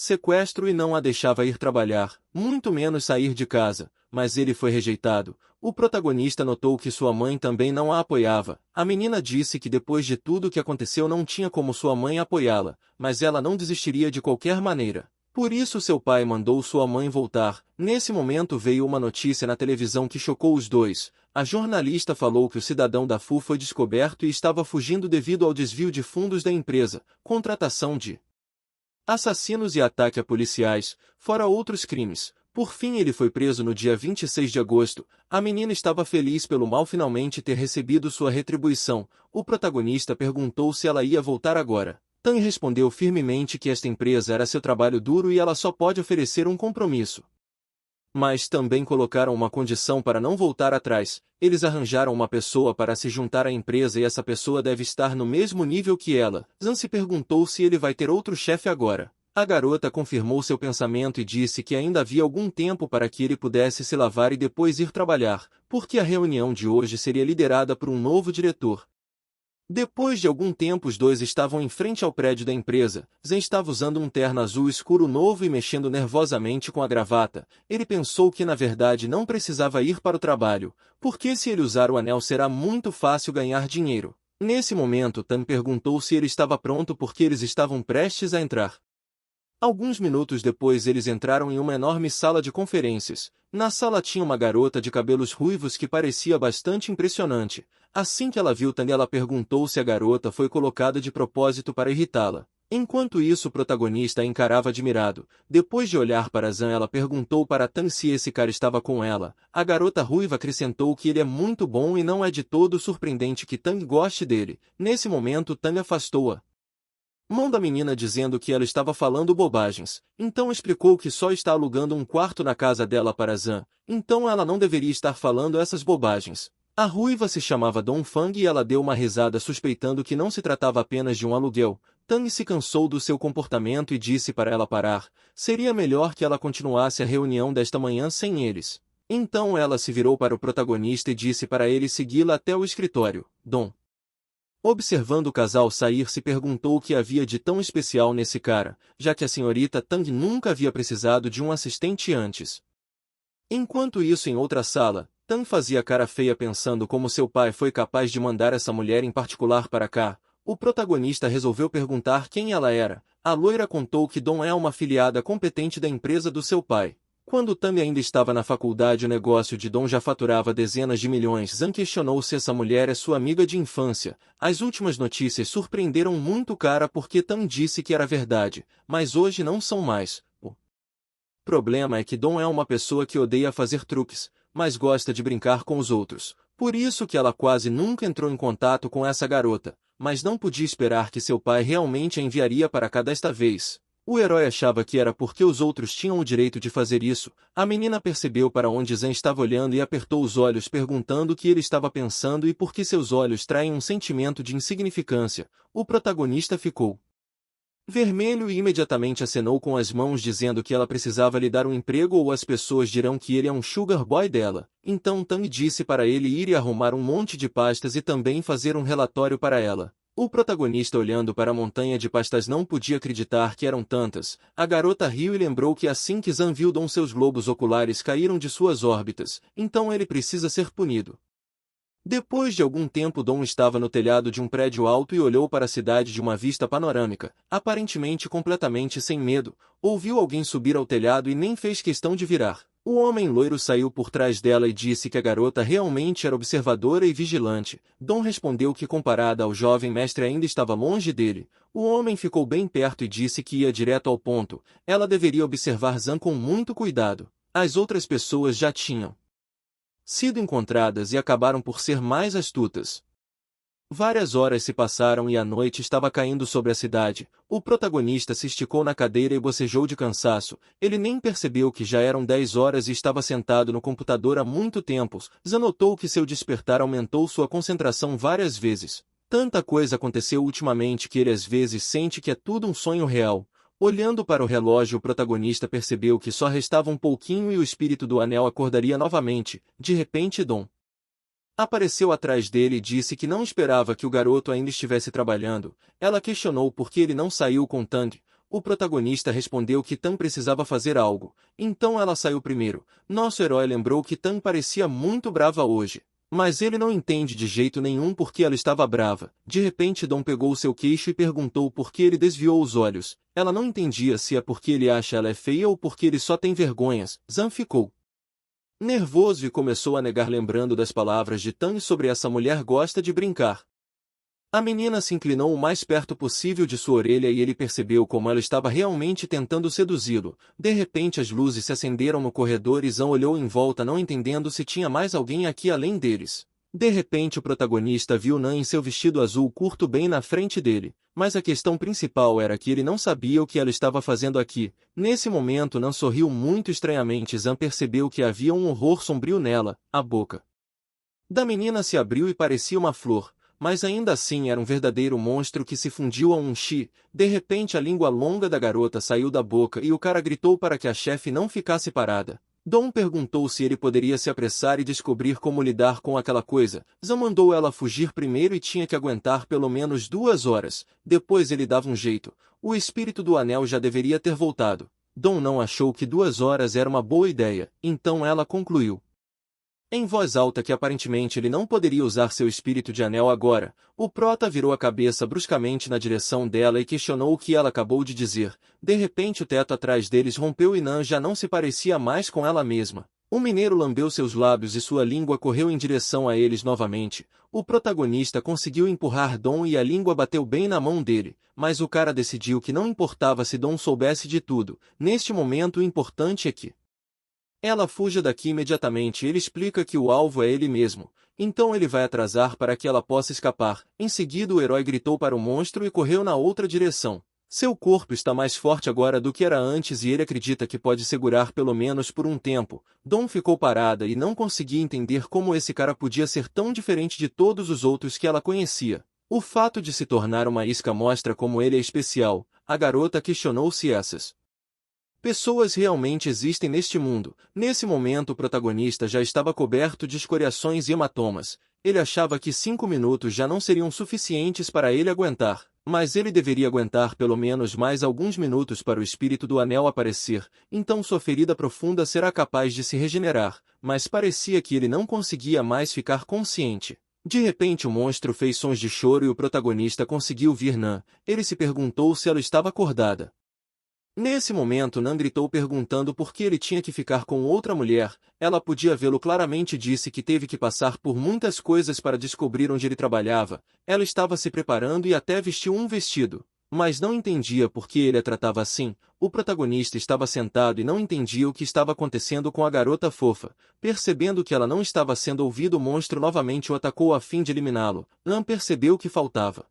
Speaker 1: sequestro e não a deixava ir trabalhar, muito menos sair de casa, mas ele foi rejeitado. O protagonista notou que sua mãe também não a apoiava. A menina disse que depois de tudo o que aconteceu não tinha como sua mãe apoiá-la, mas ela não desistiria de qualquer maneira. Por isso seu pai mandou sua mãe voltar. Nesse momento veio uma notícia na televisão que chocou os dois. A jornalista falou que o cidadão da FU foi descoberto e estava fugindo devido ao desvio de fundos da empresa, contratação de assassinos e ataque a policiais, fora outros crimes. Por fim ele foi preso no dia 26 de agosto. A menina estava feliz pelo mal finalmente ter recebido sua retribuição. O protagonista perguntou se ela ia voltar agora. Tang respondeu firmemente que esta empresa era seu trabalho duro e ela só pode oferecer um compromisso. Mas também colocaram uma condição para não voltar atrás. Eles arranjaram uma pessoa para se juntar à empresa e essa pessoa deve estar no mesmo nível que ela. Zan se perguntou se ele vai ter outro chefe agora. A garota confirmou seu pensamento e disse que ainda havia algum tempo para que ele pudesse se lavar e depois ir trabalhar, porque a reunião de hoje seria liderada por um novo diretor. Depois de algum tempo os dois estavam em frente ao prédio da empresa. Zen estava usando um terno azul escuro novo e mexendo nervosamente com a gravata. Ele pensou que na verdade não precisava ir para o trabalho, porque se ele usar o anel será muito fácil ganhar dinheiro. Nesse momento Tan perguntou se ele estava pronto porque eles estavam prestes a entrar. Alguns minutos depois eles entraram em uma enorme sala de conferências. Na sala tinha uma garota de cabelos ruivos que parecia bastante impressionante. Assim que ela viu Tan, ela perguntou se a garota foi colocada de propósito para irritá-la. Enquanto isso, o protagonista a encarava admirado. Depois de olhar para Zan, ela perguntou para Tang se esse cara estava com ela. A garota ruiva acrescentou que ele é muito bom e não é de todo surpreendente que Tang goste dele. Nesse momento, Tang afastou-a mão da menina dizendo que ela estava falando bobagens. Então explicou que só está alugando um quarto na casa dela para Zan. Então ela não deveria estar falando essas bobagens. A ruiva se chamava Dong Fang e ela deu uma risada suspeitando que não se tratava apenas de um aluguel. Tang se cansou do seu comportamento e disse para ela parar. Seria melhor que ela continuasse a reunião desta manhã sem eles. Então ela se virou para o protagonista e disse para ele segui-la até o escritório. Dong, observando o casal sair, se perguntou o que havia de tão especial nesse cara, já que a senhorita Tang nunca havia precisado de um assistente antes. Enquanto isso, em outra sala, Tang fazia cara feia pensando como seu pai foi capaz de mandar essa mulher em particular para cá. O protagonista resolveu perguntar quem ela era. A loira contou que Dong é uma afiliada competente da empresa do seu pai. Quando Tang ainda estava na faculdade, o negócio de Dong já faturava dezenas de milhões. Zan questionou se essa mulher é sua amiga de infância. As últimas notícias surpreenderam muito o cara porque Tang disse que era verdade, mas hoje não são mais. O problema é que Dong é uma pessoa que odeia fazer truques, mas gosta de brincar com os outros. Por isso que ela quase nunca entrou em contato com essa garota, mas não podia esperar que seu pai realmente a enviaria para cá desta vez. O herói achava que era porque os outros tinham o direito de fazer isso. A menina percebeu para onde Zan estava olhando e apertou os olhos perguntando o que ele estava pensando e por que seus olhos traem um sentimento de insignificância. O protagonista ficou vermelho e imediatamente acenou com as mãos dizendo que ela precisava lhe dar um emprego ou as pessoas dirão que ele é um sugar boy dela. Então Tang disse para ele ir e arrumar um monte de pastas e também fazer um relatório para ela. O protagonista, olhando para a montanha de pastas, não podia acreditar que eram tantas. A garota riu e lembrou que assim que Zan viu Dong, seus globos oculares caíram de suas órbitas, então ele precisa ser punido. Depois de algum tempo, Dong estava no telhado de um prédio alto e olhou para a cidade de uma vista panorâmica, aparentemente completamente sem medo. Ouviu alguém subir ao telhado e nem fez questão de virar. O homem loiro saiu por trás dela e disse que a garota realmente era observadora e vigilante. Dong respondeu que comparada ao jovem mestre ainda estava longe dele. O homem ficou bem perto e disse que ia direto ao ponto. Ela deveria observar Zan com muito cuidado. As outras pessoas já tinham sido encontradas e acabaram por ser mais astutas. Várias horas se passaram e a noite estava caindo sobre a cidade. O protagonista se esticou na cadeira e bocejou de cansaço. Ele nem percebeu que já eram 10 horas e estava sentado no computador há muito tempo. Zan notou que seu despertar aumentou sua concentração várias vezes. Tanta coisa aconteceu ultimamente que ele às vezes sente que é tudo um sonho real. Olhando para o relógio, o protagonista percebeu que só restava um pouquinho e o espírito do anel acordaria novamente. De repente, Dong apareceu atrás dele e disse que não esperava que o garoto ainda estivesse trabalhando. Ela questionou por que ele não saiu com Tang. O protagonista respondeu que Tang precisava fazer algo. Então ela saiu primeiro. Nosso herói lembrou que Tang parecia muito brava hoje. Mas ele não entende de jeito nenhum por que ela estava brava. De repente Dong pegou seu queixo e perguntou por que ele desviou os olhos. Ela não entendia se é porque ele acha ela é feia ou porque ele só tem vergonhas. Zan ficou nervoso e começou a negar, lembrando das palavras de Tang sobre essa mulher gosta de brincar. A menina se inclinou o mais perto possível de sua orelha e ele percebeu como ela estava realmente tentando seduzi-lo. De repente as luzes se acenderam no corredor e Zan olhou em volta, não entendendo se tinha mais alguém aqui além deles. De repente o protagonista viu Nan em seu vestido azul curto bem na frente dele, mas a questão principal era que ele não sabia o que ela estava fazendo aqui. Nesse momento Nan sorriu muito estranhamente. Zan percebeu que havia um horror sombrio nela. A boca da menina se abriu e parecia uma flor, mas ainda assim era um verdadeiro monstro que se fundiu a um chi. De repente a língua longa da garota saiu da boca e o cara gritou para que a chefe não ficasse parada. Dong perguntou se ele poderia se apressar e descobrir como lidar com aquela coisa. Zan mandou ela fugir primeiro e tinha que aguentar pelo menos 2 horas. Depois ele dava um jeito. O espírito do anel já deveria ter voltado. Dong não achou que 2 horas era uma boa ideia, então ela concluiu em voz alta que aparentemente ele não poderia usar seu espírito de anel agora. O prota virou a cabeça bruscamente na direção dela e questionou o que ela acabou de dizer. De repente o teto atrás deles rompeu e Nan já não se parecia mais com ela mesma. O mineiro lambeu seus lábios e sua língua correu em direção a eles novamente. O protagonista conseguiu empurrar Dom e a língua bateu bem na mão dele, mas o cara decidiu que não importava se Dom soubesse de tudo. Neste momento o importante é que ela fuja daqui imediatamente. Ele explica que o alvo é ele mesmo, então ele vai atrasar para que ela possa escapar. Em seguida o herói gritou para o monstro e correu na outra direção. Seu corpo está mais forte agora do que era antes e ele acredita que pode segurar pelo menos por um tempo. Dom ficou parada e não conseguia entender como esse cara podia ser tão diferente de todos os outros que ela conhecia. O fato de se tornar uma isca mostra como ele é especial. A garota questionou se essas pessoas realmente existem neste mundo. Nesse momento o protagonista já estava coberto de escoriações e hematomas. Ele achava que 5 minutos já não seriam suficientes para ele aguentar, mas ele deveria aguentar pelo menos mais alguns minutos para o espírito do anel aparecer, então sua ferida profunda será capaz de se regenerar, mas parecia que ele não conseguia mais ficar consciente. De repente o monstro fez sons de choro e o protagonista conseguiu ouvir Nan. Ele se perguntou se ela estava acordada. Nesse momento Nan gritou perguntando por que ele tinha que ficar com outra mulher. Ela podia vê-lo claramente e disse que teve que passar por muitas coisas para descobrir onde ele trabalhava. Ela estava se preparando e até vestiu um vestido, mas não entendia por que ele a tratava assim. O protagonista estava sentado e não entendia o que estava acontecendo com a garota fofa. Percebendo que ela não estava sendo ouvida, o monstro novamente o atacou a fim de eliminá-lo. Nan percebeu que faltava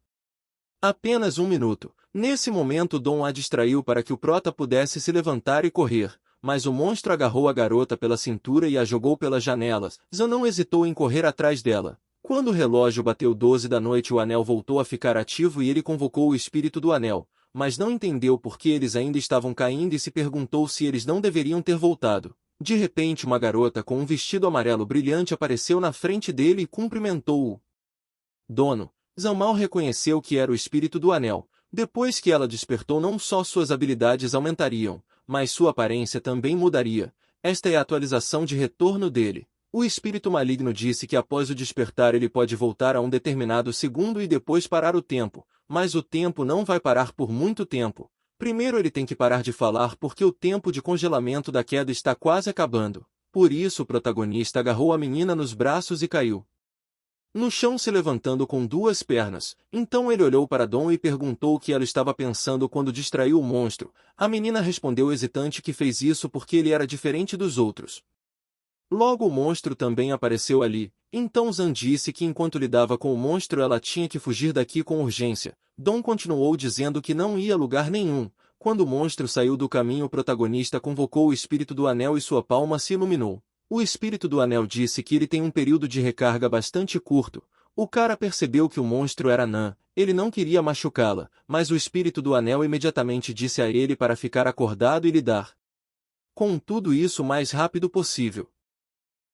Speaker 1: apenas 1 minuto. Nesse momento Dom a distraiu para que o prota pudesse se levantar e correr, mas o monstro agarrou a garota pela cintura e a jogou pelas janelas. Zan não hesitou em correr atrás dela. Quando o relógio bateu 12 da noite o anel voltou a ficar ativo e ele convocou o espírito do anel, mas não entendeu por que eles ainda estavam caindo e se perguntou se eles não deveriam ter voltado. De repente uma garota com um vestido amarelo brilhante apareceu na frente dele e cumprimentou-o. Dono. Zan mal reconheceu que era o espírito do anel. Depois que ela despertou, não só suas habilidades aumentariam, mas sua aparência também mudaria. Esta é a atualização de retorno dele. O espírito maligno disse que após o despertar ele pode voltar a um determinado segundo e depois parar o tempo, mas o tempo não vai parar por muito tempo. Primeiro ele tem que parar de falar porque o tempo de congelamento da queda está quase acabando. Por isso o protagonista agarrou a menina nos braços e caiu no chão se levantando com 2 pernas. Então ele olhou para Dom e perguntou o que ela estava pensando quando distraiu o monstro. A menina respondeu hesitante que fez isso porque ele era diferente dos outros. Logo o monstro também apareceu ali. Então Zan disse que enquanto lidava com o monstro ela tinha que fugir daqui com urgência. Dom continuou dizendo que não ia a lugar nenhum. Quando o monstro saiu do caminho o protagonista convocou o espírito do anel e sua palma se iluminou. O espírito do anel disse que ele tem um período de recarga bastante curto. O cara percebeu que o monstro era Nan. Ele não queria machucá-la, mas o espírito do anel imediatamente disse a ele para ficar acordado e lidar com tudo isso o mais rápido possível.